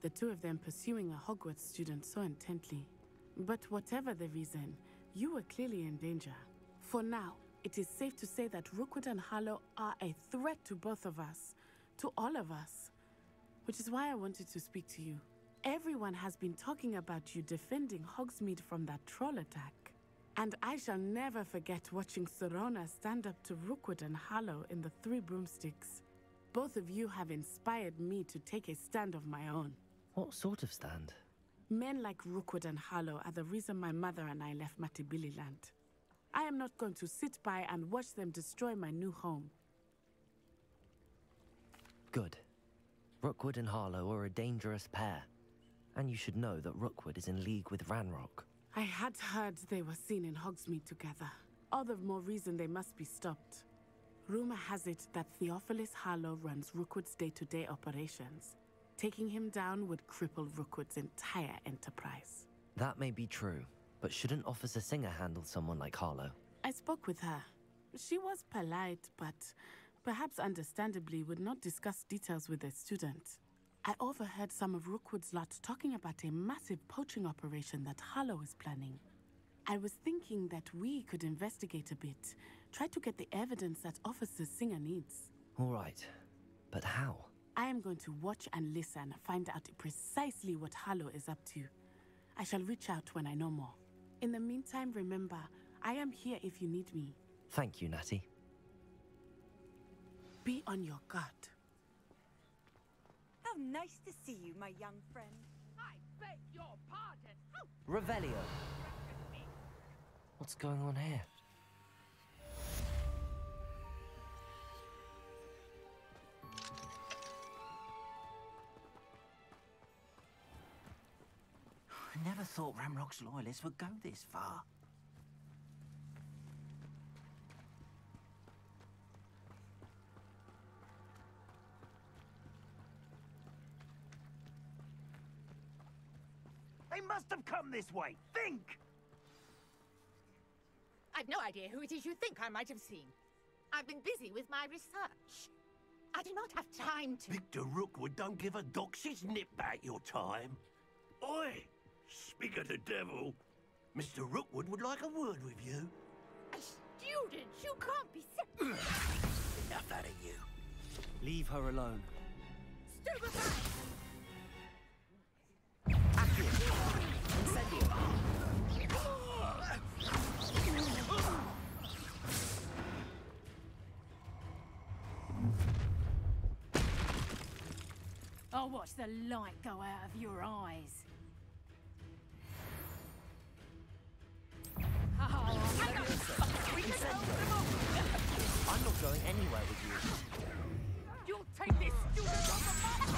The two of them pursuing a Hogwarts student so intently. But whatever the reason, you were clearly in danger. For now, it is safe to say that Rookwood and Harlow are a threat to both of us, to all of us. Which is why I wanted to speak to you. Everyone has been talking about you defending Hogsmeade from that troll attack. And I shall never forget watching Serona stand up to Rookwood and Harlow in the Three Broomsticks. Both of you have inspired me to take a stand of my own. What sort of stand? Men like Rookwood and Harlow are the reason my mother and I left Matibili Land. I am not going to sit by and watch them destroy my new home. Good. Rookwood and Harlow are a dangerous pair. And you should know that Rookwood is in league with Ranrock. I had heard they were seen in Hogsmeade together. All the more reason they must be stopped. Rumor has it that Theophilus Harlow runs Rookwood's day-to-day operations. Taking him down would cripple Rookwood's entire enterprise. That may be true, but shouldn't Officer Singer handle someone like Harlow? I spoke with her. She was polite, but perhaps understandably would not discuss details with a student. I overheard some of Rookwood's lot talking about a massive poaching operation that Harlow is planning. I was thinking that we could investigate a bit, try to get the evidence that Officer Singer needs. All right, but how? I am going to watch and listen, find out precisely what Harlow is up to. I shall reach out when I know more. In the meantime, remember, I am here if you need me. Thank you, Natty. Be on your guard. How nice to see you, my young friend. I beg your pardon. How Revelio. What's going on here? I never thought Ranrock's loyalists would go this far. They must have come this way. Think! I've no idea who it is you think I might have seen. I've been busy with my research. I do not have time to... Victor Rookwood don't give a doxy's nip back your time. Oi! Speak of the devil. Mr. Rookwood would like a word with you. A student? You can't be sick. Enough out of you. Leave her alone. Stupefy! Incendio. I'll watch the light go out of your eyes. I'm not going anywhere with you. You'll take this student on the market!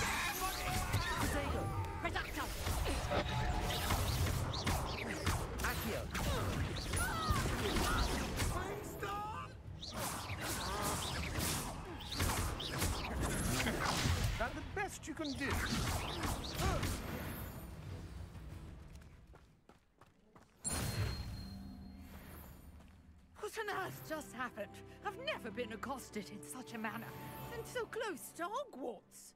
Reducto! Accio! That the best you can do? What on earth just happened? I've never been accosted in such a manner, and so close to Hogwarts.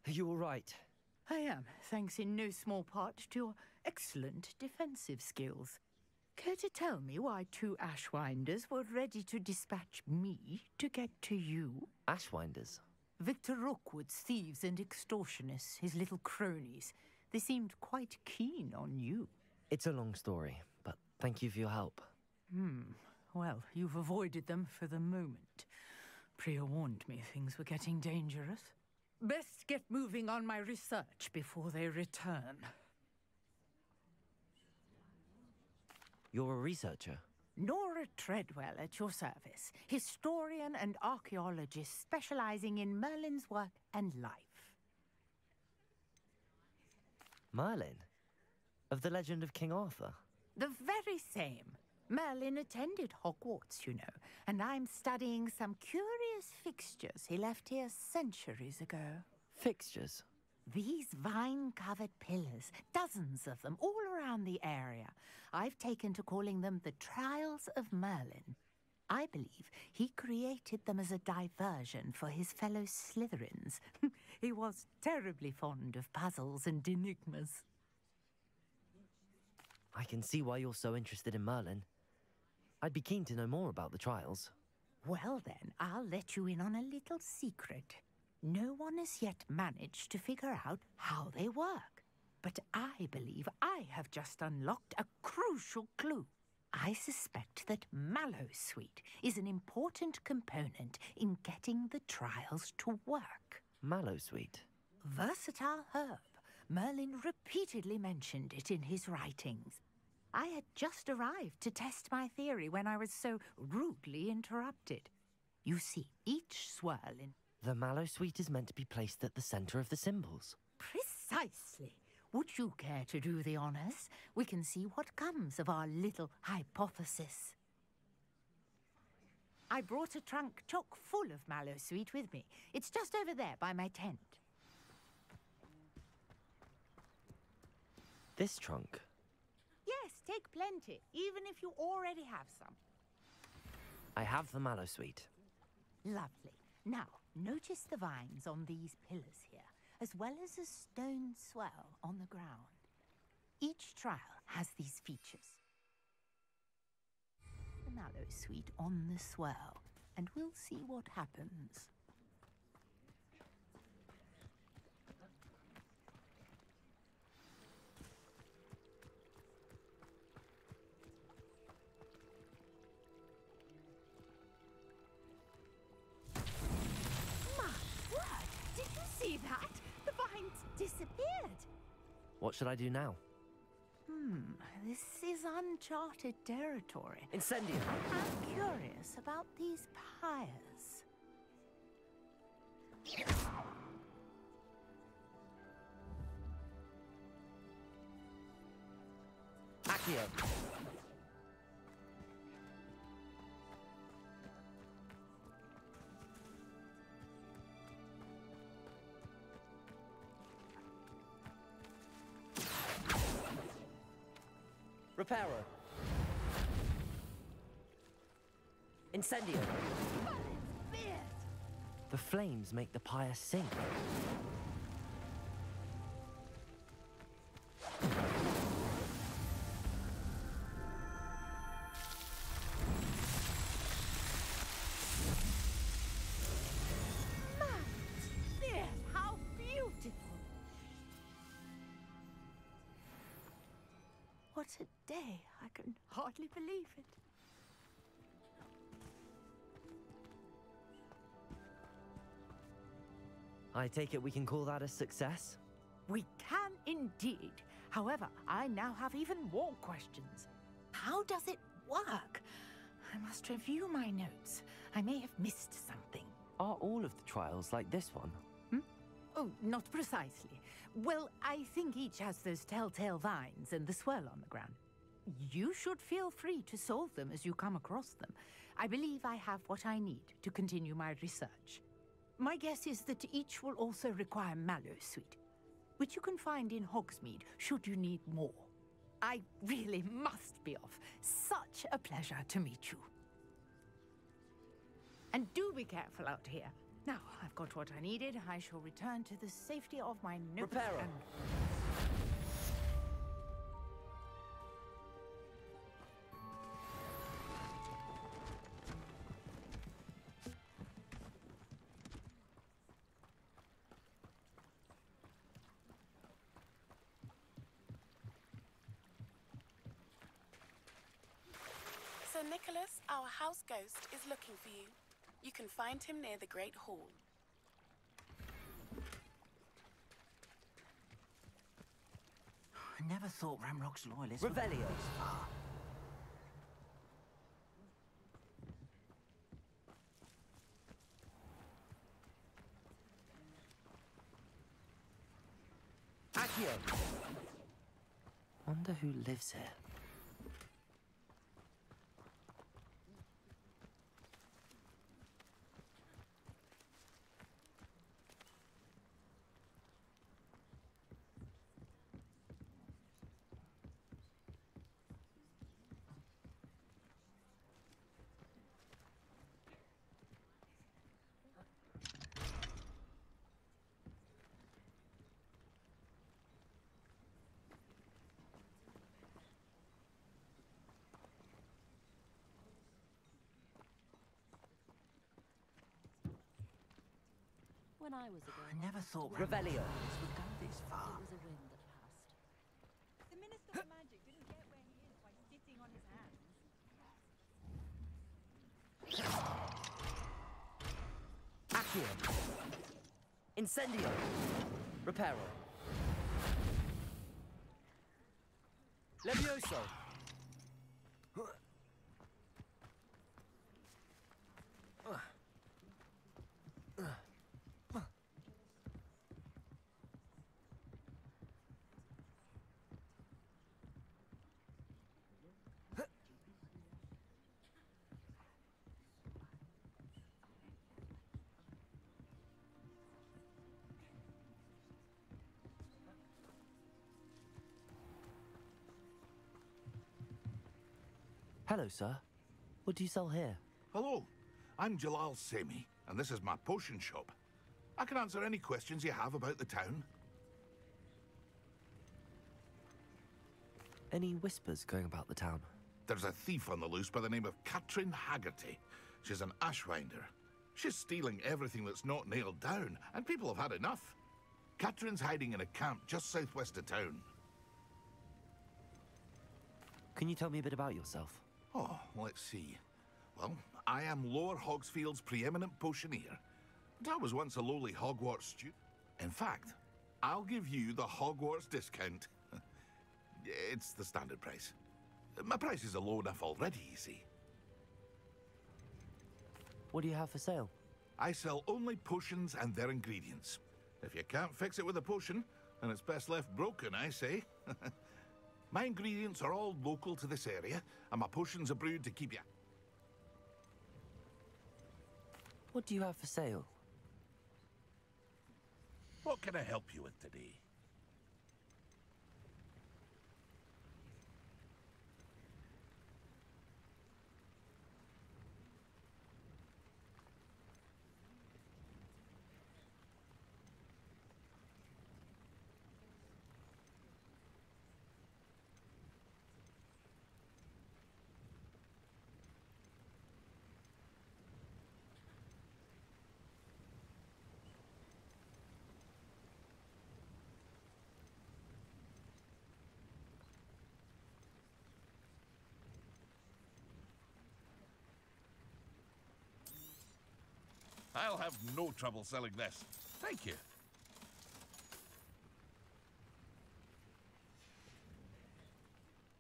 Are you all right? I am, thanks in no small part to your excellent defensive skills. Care to tell me why two Ashwinders were ready to dispatch me to get to you? Ashwinders? Victor Rookwood's thieves and extortionists, his little cronies. They seemed quite keen on you. It's a long story, but thank you for your help. Well, you've avoided them for the moment. Priya warned me things were getting dangerous. Best get moving on my research before they return. You're a researcher? Nora Treadwell at your service, historian and archaeologist specializing in Merlin's work and life. Merlin? Of the legend of King Arthur? The very same. Merlin attended Hogwarts, you know, and I'm studying some curious fixtures he left here centuries ago. Fixtures? These vine-covered pillars, dozens of them, all around the area. I've taken to calling them the Trials of Merlin. I believe he created them as a diversion for his fellow Slytherins. He was terribly fond of puzzles and enigmas. I can see why you're so interested in Merlin. I'd be keen to know more about the trials. Well then, I'll let you in on a little secret. No one has yet managed to figure out how they work. But I believe I have just unlocked a crucial clue. I suspect that Mallowsweet is an important component in getting the trials to work. Mallowsweet? Versatile herb. Merlin repeatedly mentioned it in his writings. I had just arrived to test my theory when I was so rudely interrupted. You see, each swirl in... The mallow sweet is meant to be placed at the center of the symbols. Precisely. Would you care to do the honors? We can see what comes of our little hypothesis. I brought a trunk chock full of mallow sweet with me. It's just over there by my tent. This trunk? Yes, take plenty, even if you already have some. I have the mallow sweet. Lovely. Now, notice the vines on these pillars here, as well as a stone swell on the ground. Each trial has these features. The mallow sweet on the swell, and we'll see what happens. See that? The vines disappeared. What should I do now? This is uncharted territory. Incendio! I'm curious about these pyres. Accio! Reparo. Incendio. The flames make the pyre sink. How beautiful! What a day! I can hardly believe it. I take it we can call that a success? We can indeed. However, I now have even more questions. How does it work? I must review my notes. I may have missed something. Are all of the trials like this one? Oh, not precisely. Well, I think each has those telltale vines and the swirl on the ground. You should feel free to solve them as you come across them. I believe I have what I need to continue my research. My guess is that each will also require mallow sweet, which you can find in Hogsmeade should you need more. I really must be off. Such a pleasure to meet you. And do be careful out here. Now, I've got what I needed. I shall return to the safety of my notes Reparo. and... Sir Nicholas, our house ghost, is looking for you. You can find him near the Great Hall. I never thought Ramrock's loyalists Revelio. Accio. Wonder who lives here. When I was a girl, I never thought Revelio. Ramrock's would go this far. it was a whim that passed. The Minister of Magic didn't get where he is by sitting on his hands. Accio. Incendio. Reparo. Levioso. Hello, sir. What do you sell here? Hello, I'm Jalal Semi, and this is my potion shop. I can answer any questions you have about the town. Any whispers going about the town? There's a thief on the loose by the name of Katrin Haggerty. She's an ashwinder. She's stealing everything that's not nailed down, and people have had enough. Katrin's hiding in a camp just southwest of town. Can you tell me a bit about yourself? Oh, let's see. Well, I am Lower Hogsfield's preeminent potioneer. But I was once a lowly Hogwarts student. In fact, I'll give you the Hogwarts discount. It's the standard price. My prices are low enough already, you see. What do you have for sale? I sell only potions and their ingredients. If you can't fix it with a potion, then it's best left broken, I say. My ingredients are all local to this area, and my potions are brewed to keep you... What do you have for sale? What can I help you with today? I'll have no trouble selling this. Thank you.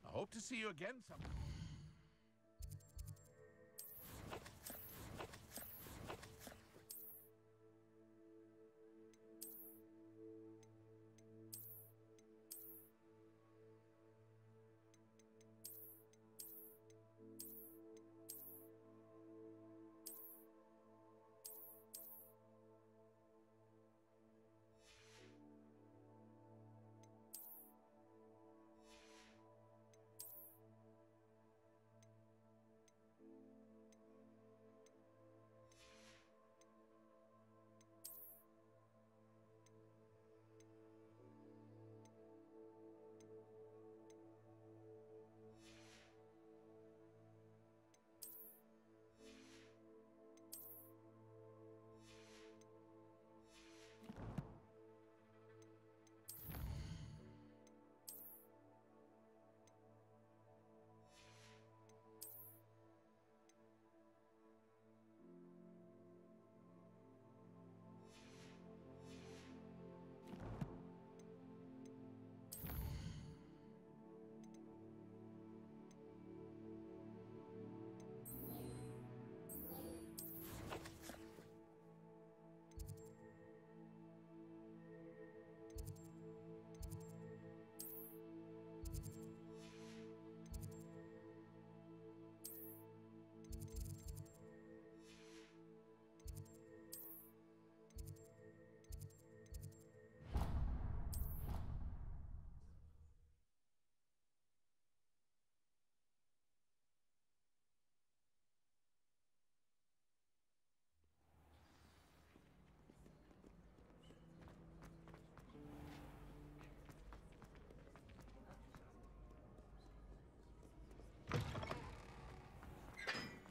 I hope to see you again sometime.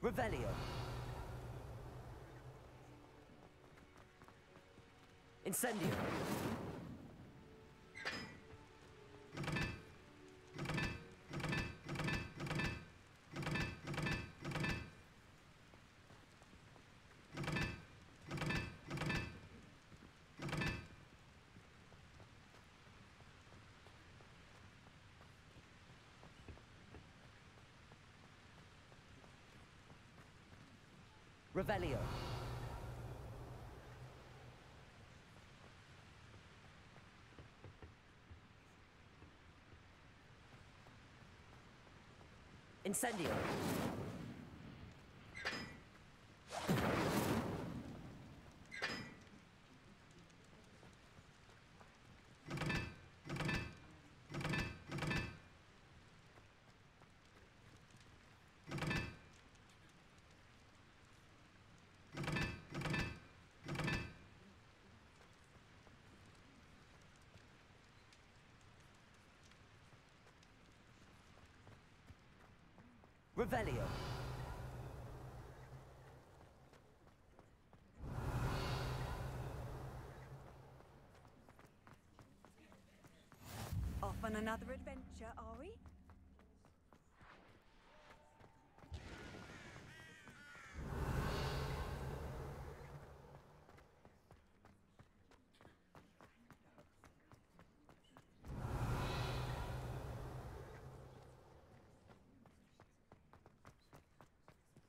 Revelio. Incendio. Revelio. Incendio. Revelio. Off on another adventure, are we?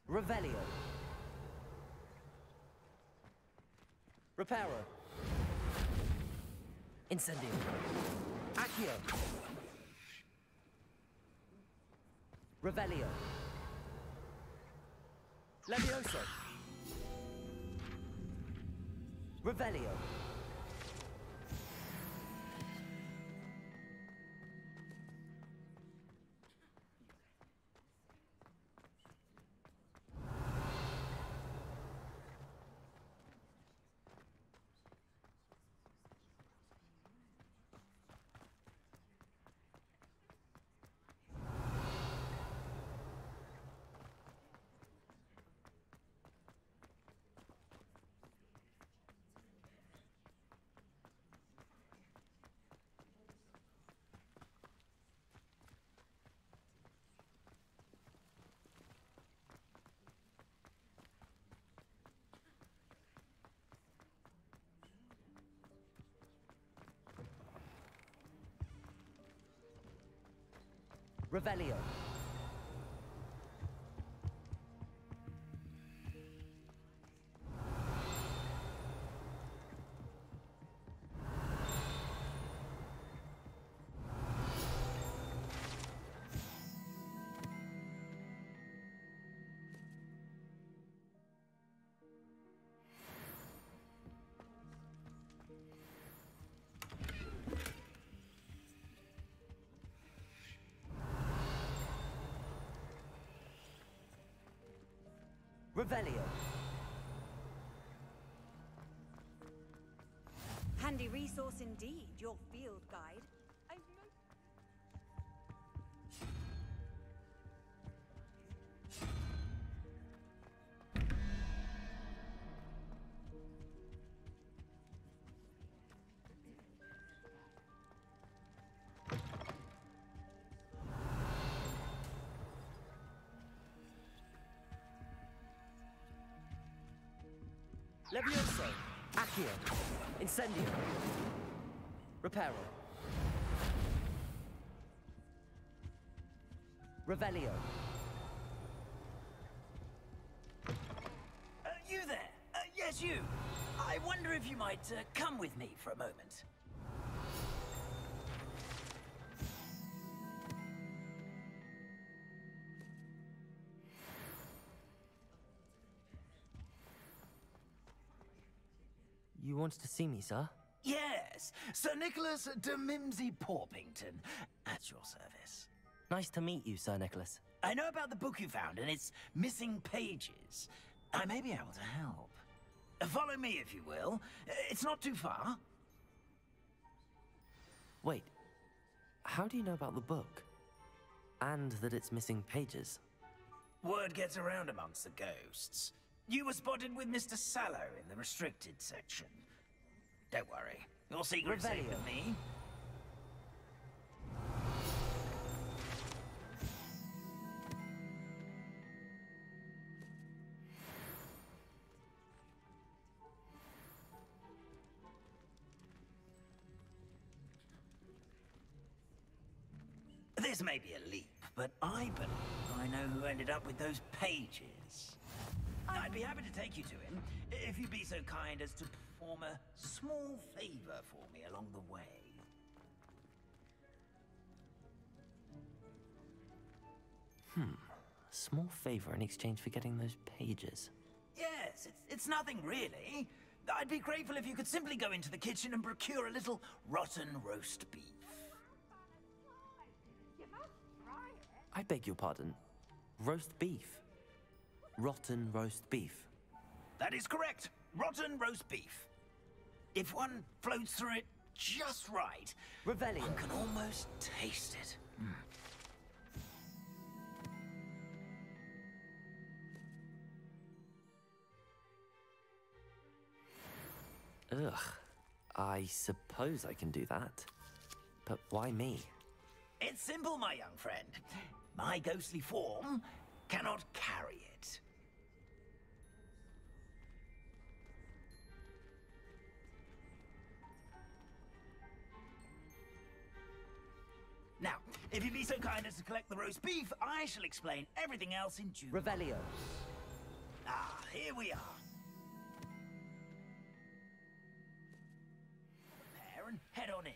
Revelio. Reparo. Incendio. Accio. Revelio. Levioso. Revelio. Revelio. Revelio. Handy resource indeed, your field guide. Levioso. Accio. Incendio. Reparo. Revelio. You there? Yes, you. I wonder if you might come with me for a moment. You wanted to see me, sir? Yes, Sir Nicholas de Mimsy Porpington, at your service. Nice to meet you, Sir Nicholas. I know about the book you found and its missing pages. I may be able to help. Follow me, if you will. It's not too far. Wait, how do you know about the book? And that it's missing pages? Word gets around amongst the ghosts. You were spotted with Mr. Sallow in the restricted section. Don't worry, your secret's safe with me. This may be a leap, but I believe I know who ended up with those pages. I'd be happy to take you to him, if you'd be so kind as to perform a small favor for me along the way. A small favor in exchange for getting those pages. Yes, it's nothing really. I'd be grateful if you could simply go into the kitchen and procure a little rotten roast beef. I beg your pardon. Roast beef? Rotten roast beef? That is correct. Rotten roast beef. If one floats through it just right, Revelio. one can almost taste it. Ugh. I suppose I can do that. But why me? It's simple, my young friend. My ghostly form cannot carry it. Now, if you'd be so kind as to collect the roast beef, I shall explain everything else in due. Revelio. Ah, here we are. Prepare and head on in.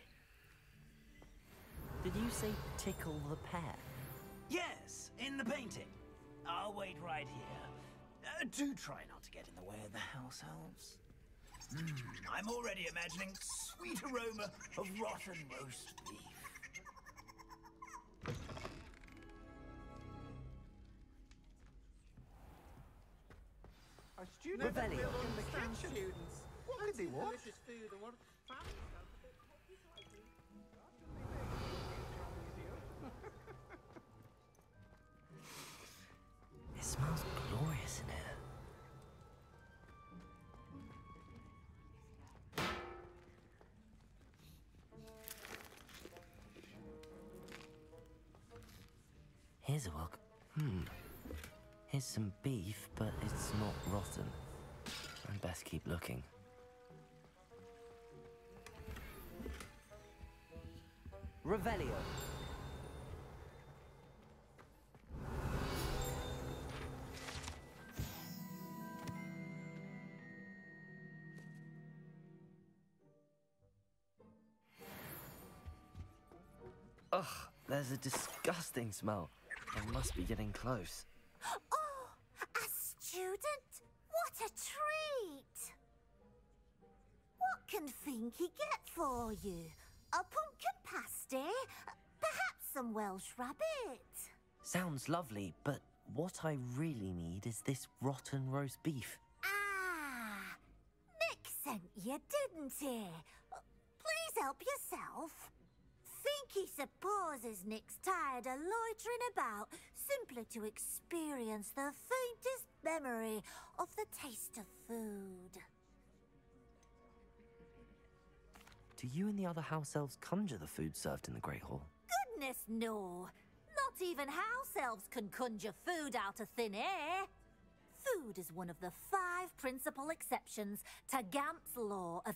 Did you say tickle the pear? Yes, in the painting. I'll wait right here. Do try not to get in the way of the house elves. I'm already imagining sweet aroma of rotten roast beef. Our students Revelio. in the kitchen. What could they want? It smells glorious in here. Here's a welcome. Here's some beef, but it's not rotten. I'd best keep looking. Revelio. Ugh, there's a disgusting smell. I must be getting close. Oh, a student? What a treat! What can Finky get for you? A pumpkin pasty? Perhaps some Welsh rabbit? Sounds lovely, but what I really need is this rotten roast beef. Ah, Nick sent you, didn't he? Please help yourself. Finky supposes Nick's tired of loitering about simply to experience the faintest memory of the taste of food. Do you and the other house elves conjure the food served in the Great Hall? Goodness, no. Not even house elves can conjure food out of thin air. Food is one of the 5 principal exceptions to Gamp's law of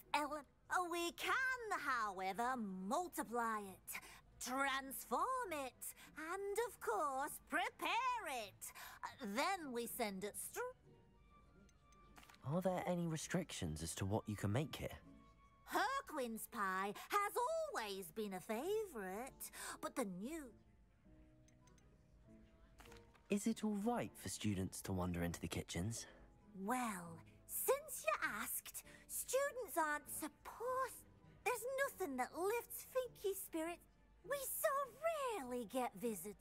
We can, however, multiply it, transform it, and, of course, prepare it. Then we send it Are there any restrictions as to what you can make here? Herquin's pie has always been a favourite, but the new... Is it all right for students to wander into the kitchens? Well, since you asked, students aren't supposed... There's nothing that lifts Finky's spirit. We so rarely get visits.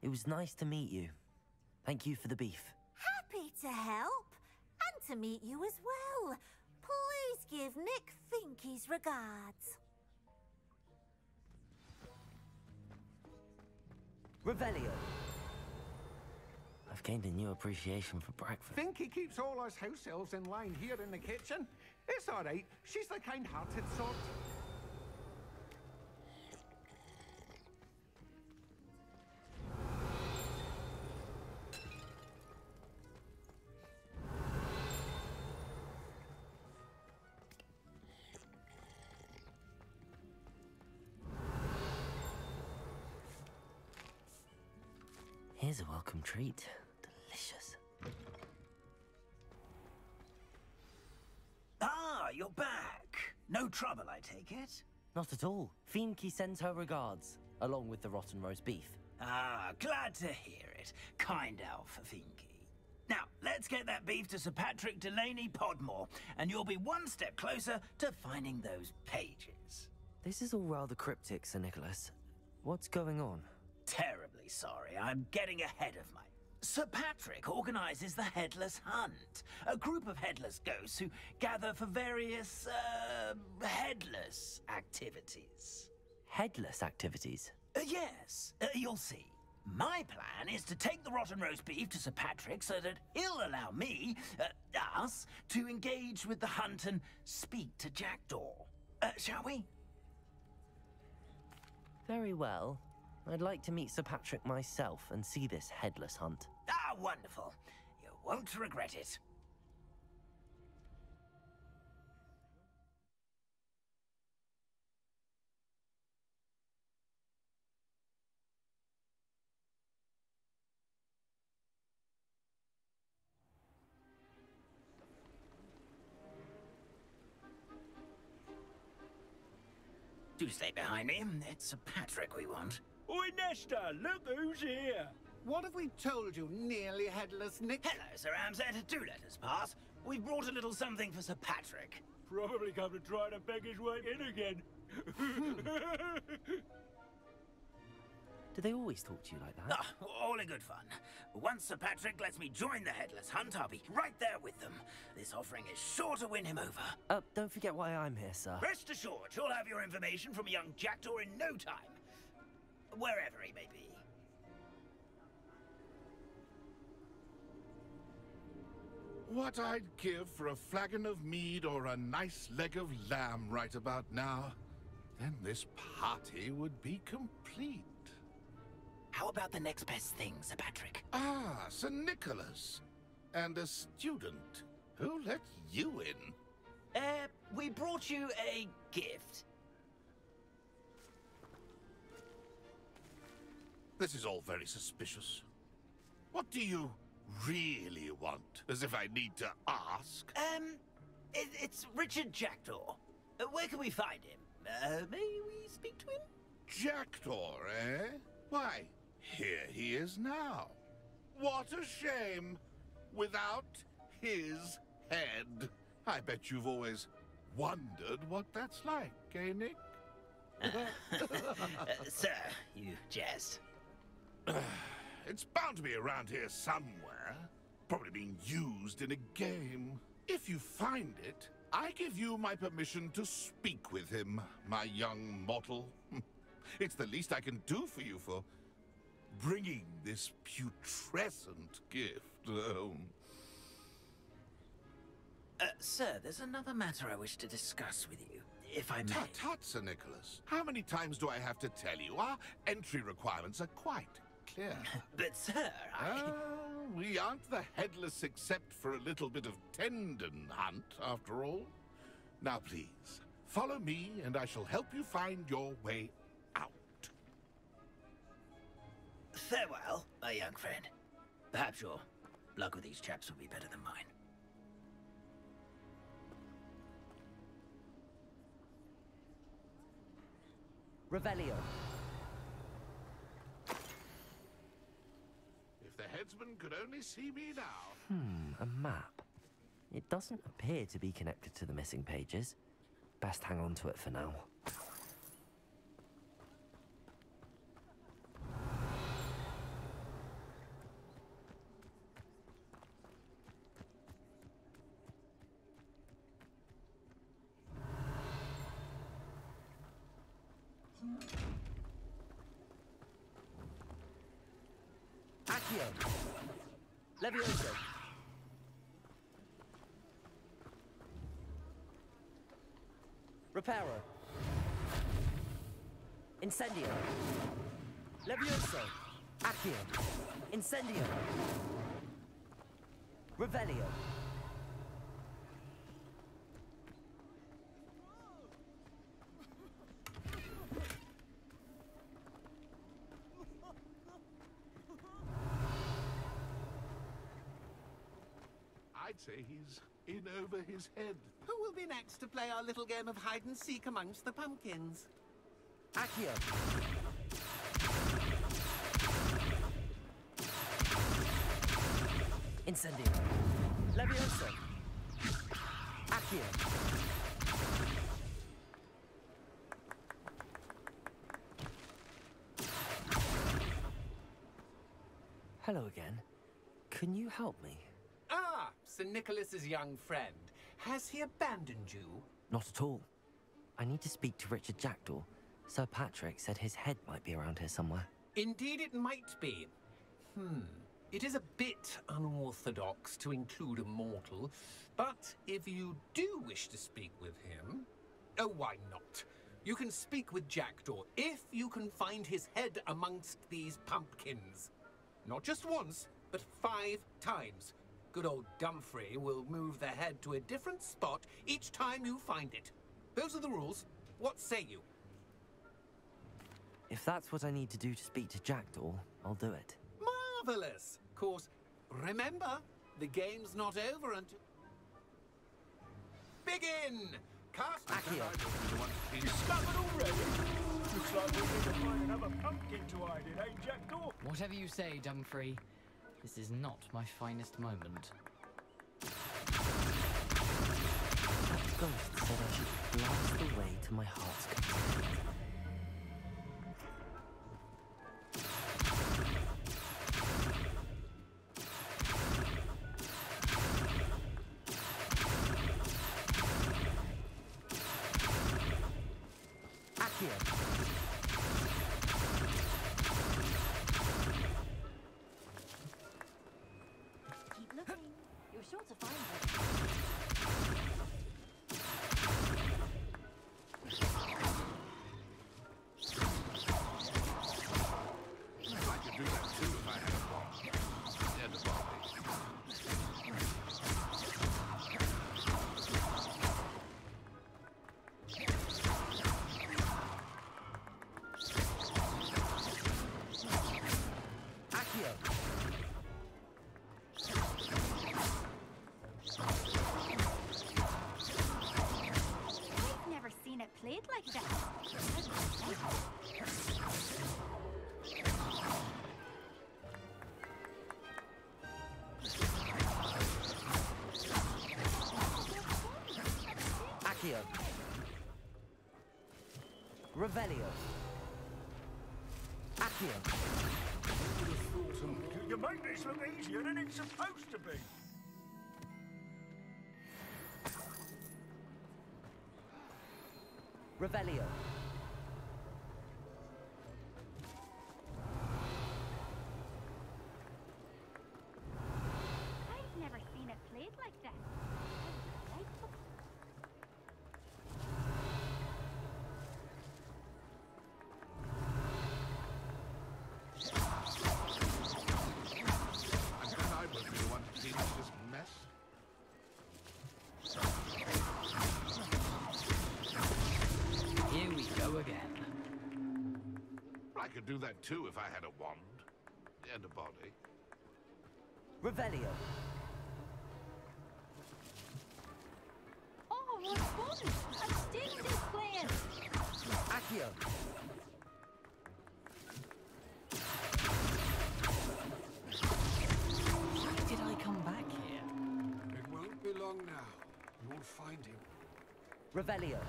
It was nice to meet you. Thank you for the beef. Happy to help, and to meet you as well. Please give Nick Finky's regards. Revelio. I've gained a new appreciation for breakfast. Finky keeps all us house elves in line here in the kitchen. It's all right. She's the kind-hearted sort. Here's a welcome treat. Delicious. Ah, you're back. No trouble, I take it? Not at all. Finky sends her regards, along with the rotten roast beef. Ah, glad to hear it. Kind elf, Finky. Now, let's get that beef to Sir Patrick Delaney Podmore, and you'll be one step closer to finding those pages. This is all rather cryptic, Sir Nicholas. What's going on? Terribly sorry, I'm getting ahead of my... Sir Patrick organizes the Headless Hunt, a group of headless ghosts who gather for various, headless activities. Headless activities? Yes, you'll see. My plan is to take the rotten roast beef to Sir Patrick so that he'll allow me, us, to engage with the hunt and speak to Jackdaw. Shall we? Very well. I'd like to meet Sir Patrick myself and see this headless hunt. Ah, wonderful. You won't regret it. Do stay behind me. It's Sir Patrick we want. Oi, Nesta, look who's here. What have we told you, nearly headless Nick? Hello, Sir Ramsed. Do let us pass. We've brought a little something for Sir Patrick. Probably come to try to beg his way in again. Do they always talk to you like that? Ah, all in good fun. Once Sir Patrick lets me join the headless hunt, I'll be right there with them. This offering is sure to win him over. Don't forget why I'm here, sir. Rest assured, you'll have your information from a young Jackdaw in no time. Wherever he may be. What I'd give for a flagon of mead or a nice leg of lamb right about now. Then this party would be complete. How about the next best thing, Sir Patrick? Ah, Sir Nicholas. And a student. Who let you in? We brought you a gift. This is all very suspicious. What do you really want? As if I need to ask. It's Richard Jackdaw. Where can we find him? May we speak to him? Jackdaw, eh? Why, here he is now. What a shame. Without his head. I bet you've always wondered what that's like, eh, Nick? Sir, you jest. It's bound to be around here somewhere. Probably being used in a game. If you find it, I give you my permission to speak with him, my young mortal. It's the least I can do for you for bringing this putrescent gift home. Sir, there's another matter I wish to discuss with you, if I may. Tut, Sir Nicholas. How many times do I have to tell you? Our entry requirements are quite clear. But, sir, we aren't the headless except for a little bit of tendon hunt, after all. Now, please, follow me, and I shall help you find your way out. Farewell, my young friend. Perhaps your luck with these chaps will be better than mine. Revelio. If the headsman could only see me now. A map. It doesn't appear to be connected to the missing pages. Best hang on to it for now. Accio. Levioso. Reparo. Incendio. Levioso. Accio. Incendio. Revelio. I'd say he's in over his head. Who will be next to play our little game of hide-and-seek amongst the pumpkins? Accio. Incendio. Levioso. Accio. Hello again. Can you help me? Ah, Sir Nicholas's young friend. Has he abandoned you? Not at all. I need to speak to Richard Jackdaw. Sir Patrick said his head might be around here somewhere. Indeed it might be. It is a bit unorthodox to include a mortal, but if you do wish to speak with him... Oh, why not? You can speak with Jackdaw if you can find his head amongst these pumpkins. Not just once, but 5 times. Good old Dumfrey will move the head to a different spot each time you find it. Those are the rules. What say you? If that's what I need to do to speak to Jackdaw, I'll do it. Marvelous! Of course, remember, the game's not over until... Begin! Cast... Accio. Discovered already? Looks like we need to find another pumpkin to hide in, eh, Jackdaw? Whatever you say, Dumfrey. This is not my finest moment. That ghost said I should blast the way to my heart's content. Keep looking. You're sure to find it. I could do that too if I had a bomb. And a body. Accio. I've never seen it played like that. Accio. Revelio. Accio. You make this look easier than it's supposed to be. Revelio. I've never seen it played like that. And then I will be the one to clean up this mess. Here we go again. I could do that too if I had a wand. And a body. Revelio. Oh, what fun! I'm staying this playing. Accio. Why did I come back here? It won't be long now. You'll find him. Revelio.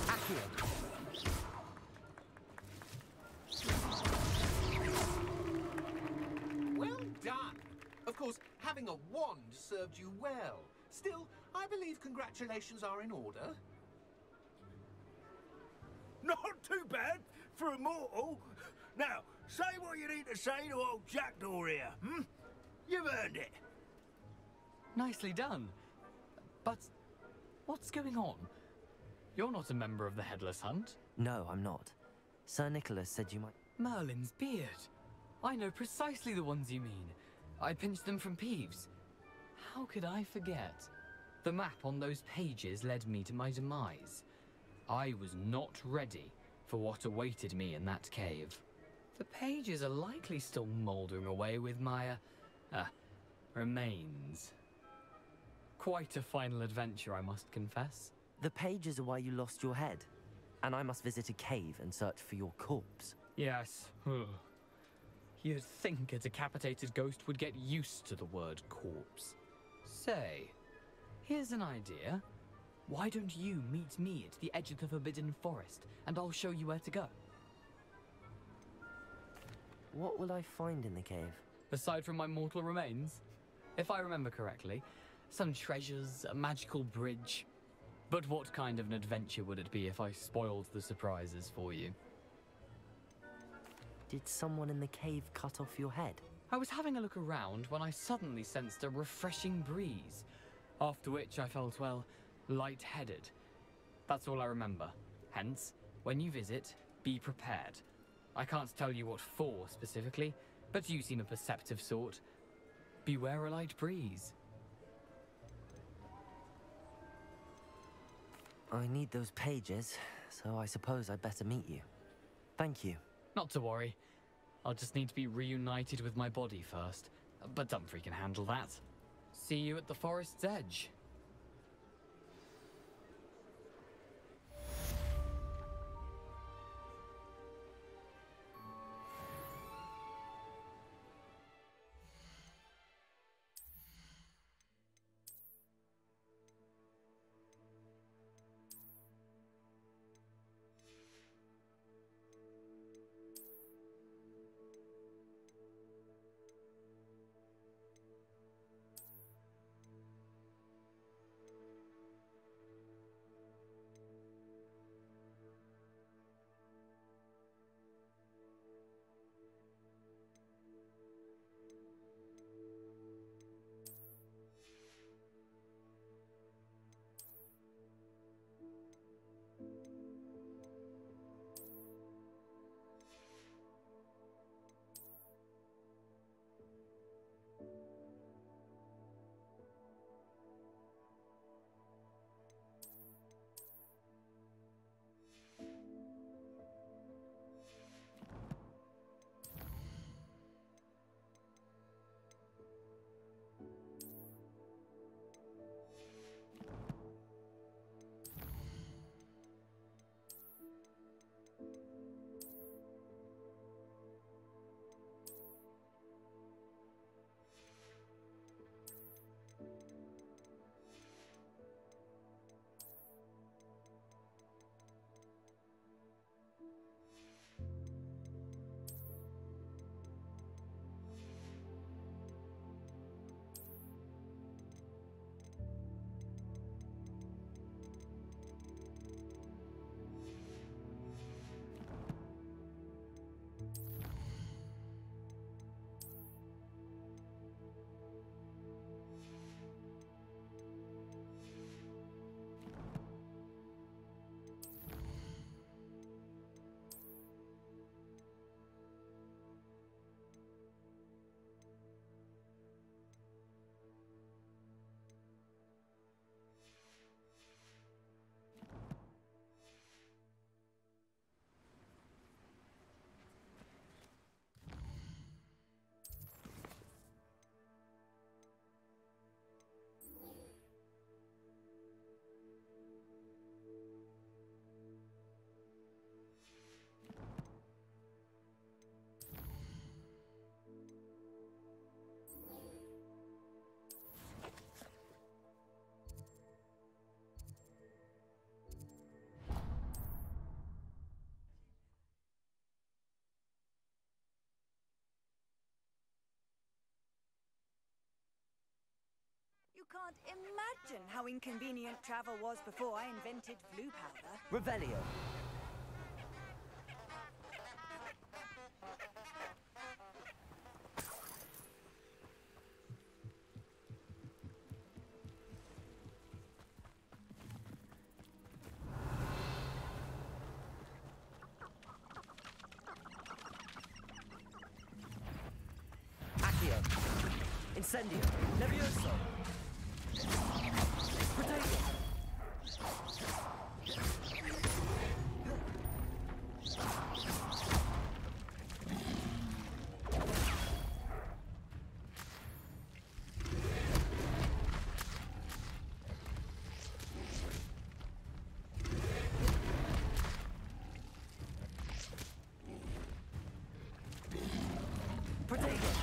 Accio. Well done! Of course, having a wand served you well. Still, I believe congratulations are in order. Not too bad for a mortal. Now, say what you need to say to old Jackdaw here, You've earned it. Nicely done. But what's going on? You're not a member of the Headless Hunt. No, I'm not. Sir Nicholas said you might... Merlin's beard. I know precisely the ones you mean. I pinched them from Peeves. How could I forget? The map on those pages led me to my demise. I was not ready for what awaited me in that cave. The pages are likely still mouldering away with my, remains. Quite a final adventure, I must confess. The pages are why you lost your head. And I must visit a cave and search for your corpse. Yes. You'd think a decapitated ghost would get used to the word corpse. Say, here's an idea. Why don't you meet me at the edge of the Forbidden Forest, and I'll show you where to go? What will I find in the cave? Aside from my mortal remains? If I remember correctly, Some treasures, a magical bridge. But what kind of an adventure would it be if I spoiled the surprises for you? Did someone in the cave cut off your head? I was having a look around when I suddenly sensed a refreshing breeze, after which I felt, well, lightheaded. That's all I remember. Hence, when you visit, be prepared. I can't tell you what for specifically, but you seem a perceptive sort. Beware a light breeze. I need those pages, so I suppose I'd better meet you. Thank you. Not to worry. I'll just need to be reunited with my body first. But Dumfries can handle that. See you at the forest's edge. You can't imagine how inconvenient travel was before I invented blue powder. Revelio. Accio. Incendio. Nervioso. Potato. Potato.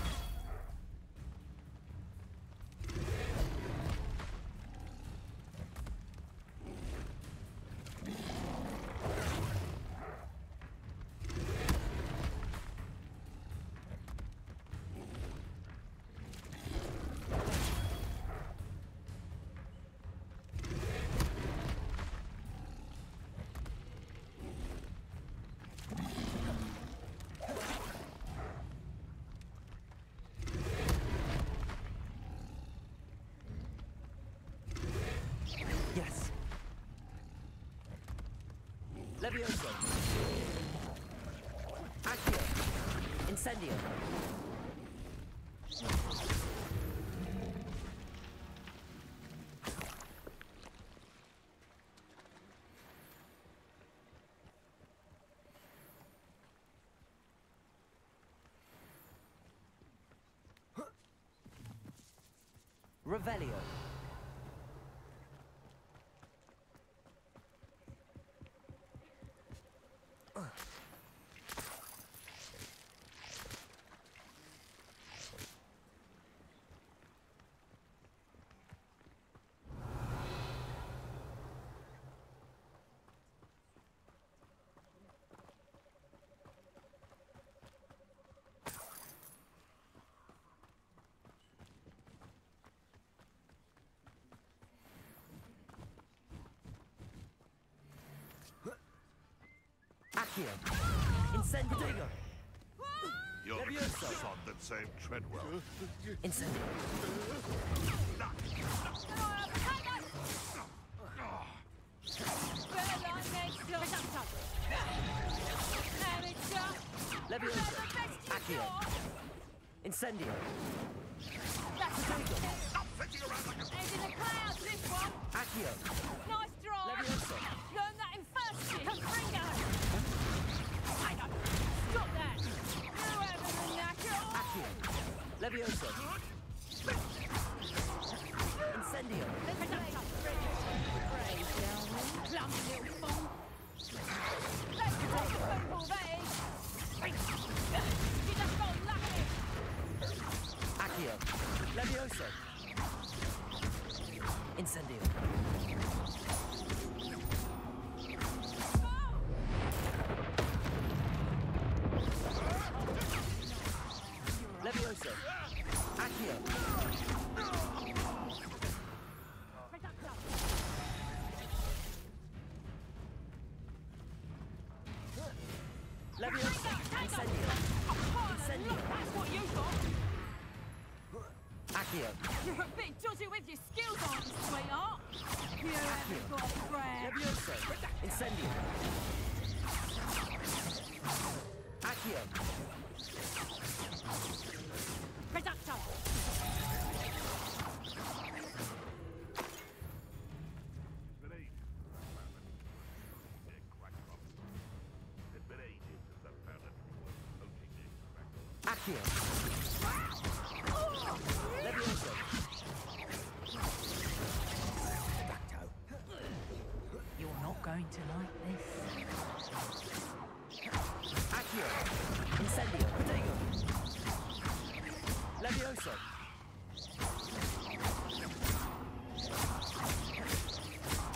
Levioso. Accio. Incendio. Revelio. Accio. Incendio. You're the Levioso. son that saved Treadwell. Incendio. Levioso. Accio. Incendio. Accio. Nice draw. Levioso. Learn that in first year. Confringo. Stop that. Whoever the knacker. Accio. Levioso. Incendio. Clumsy little fool. Let's take the football, that is. You just got lucky. Accio. Levioso. Incendio. Levioso. Accio. Levioso. Incendio. Incendio. That's what you got. Accio. You're a bit dodgy with your skills, aren't you, sweetheart? You haven't got a brand. Levioso. Incendio. Accio. Reducto. Accio. Levioso. You're not going to like this. Accio. Incendio. Protego. Levioso.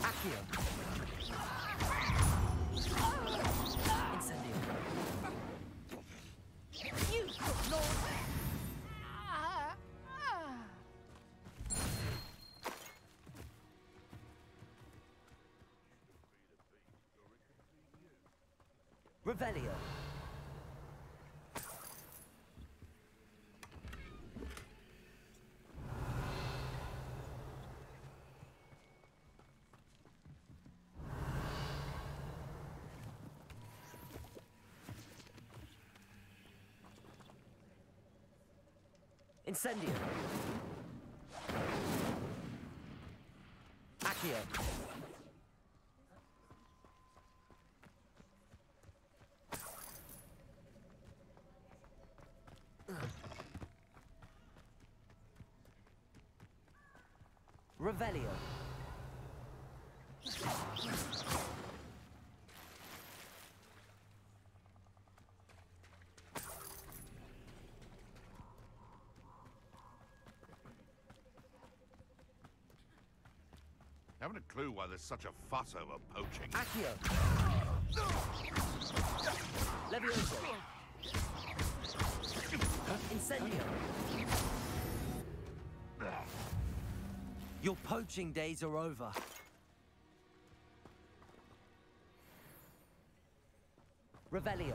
Accio. Incendio. You took Lord. Revelio. Incendio. Accio. Revelio. Haven't a clue why there's such a fuss over poaching. Accio. Levioso. Incendio. Your poaching days are over. Revelio.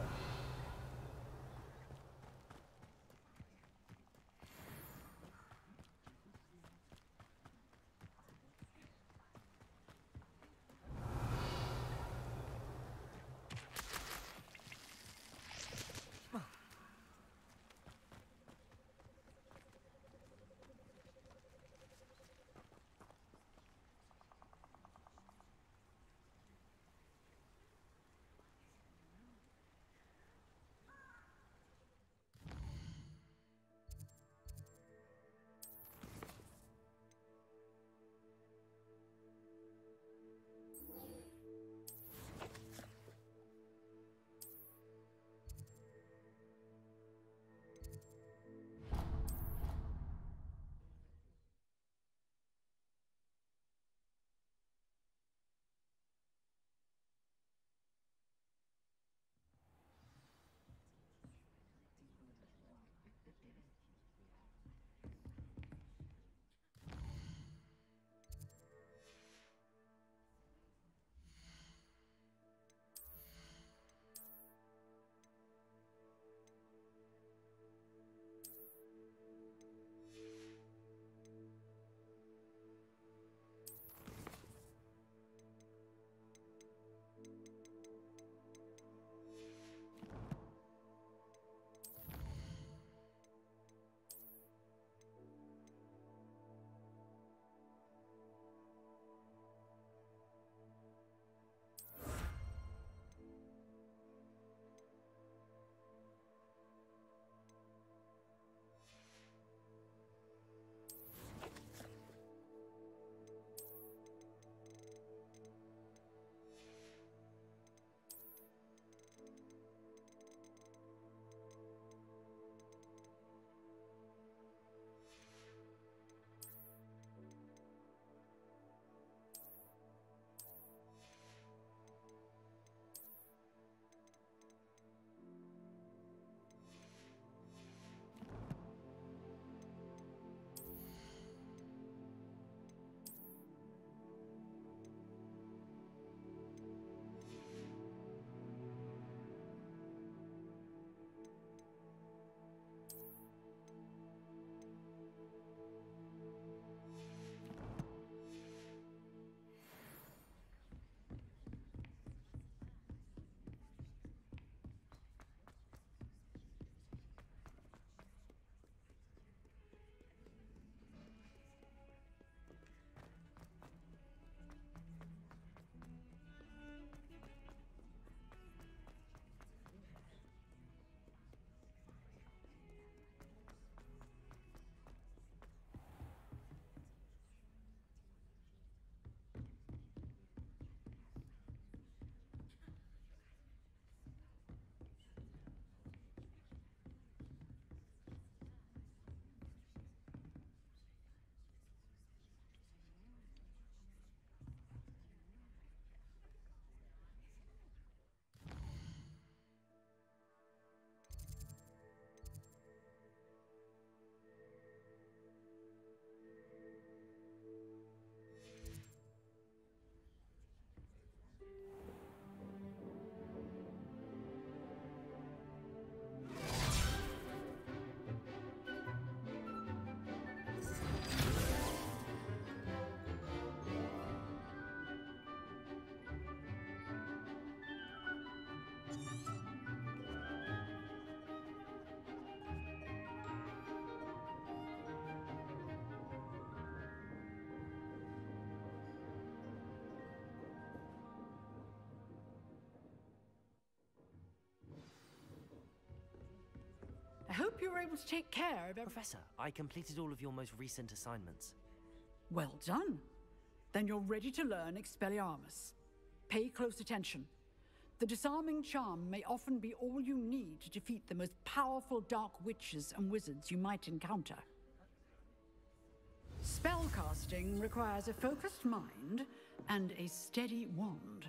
hope you were able to take care of everything. Professor, I completed all of your most recent assignments. Well done. Then you're ready to learn Expelliarmus. Pay close attention. The disarming charm may often be all you need to defeat the most powerful dark witches and wizards you might encounter. Spellcasting requires a focused mind and a steady wand.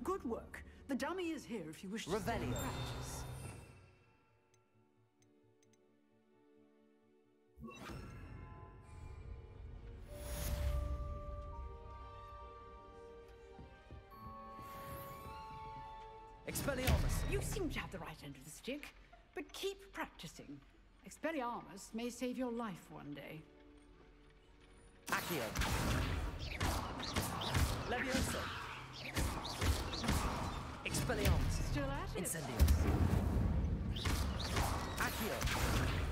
Good work. The dummy is here if you wish to stay and practice. Expelliarmus! You seem to have the right end of the stick, but keep practicing. Expelliarmus may save your life one day. Accio! Levioso! Expelliarmus! Still at it? Incendios! Accio!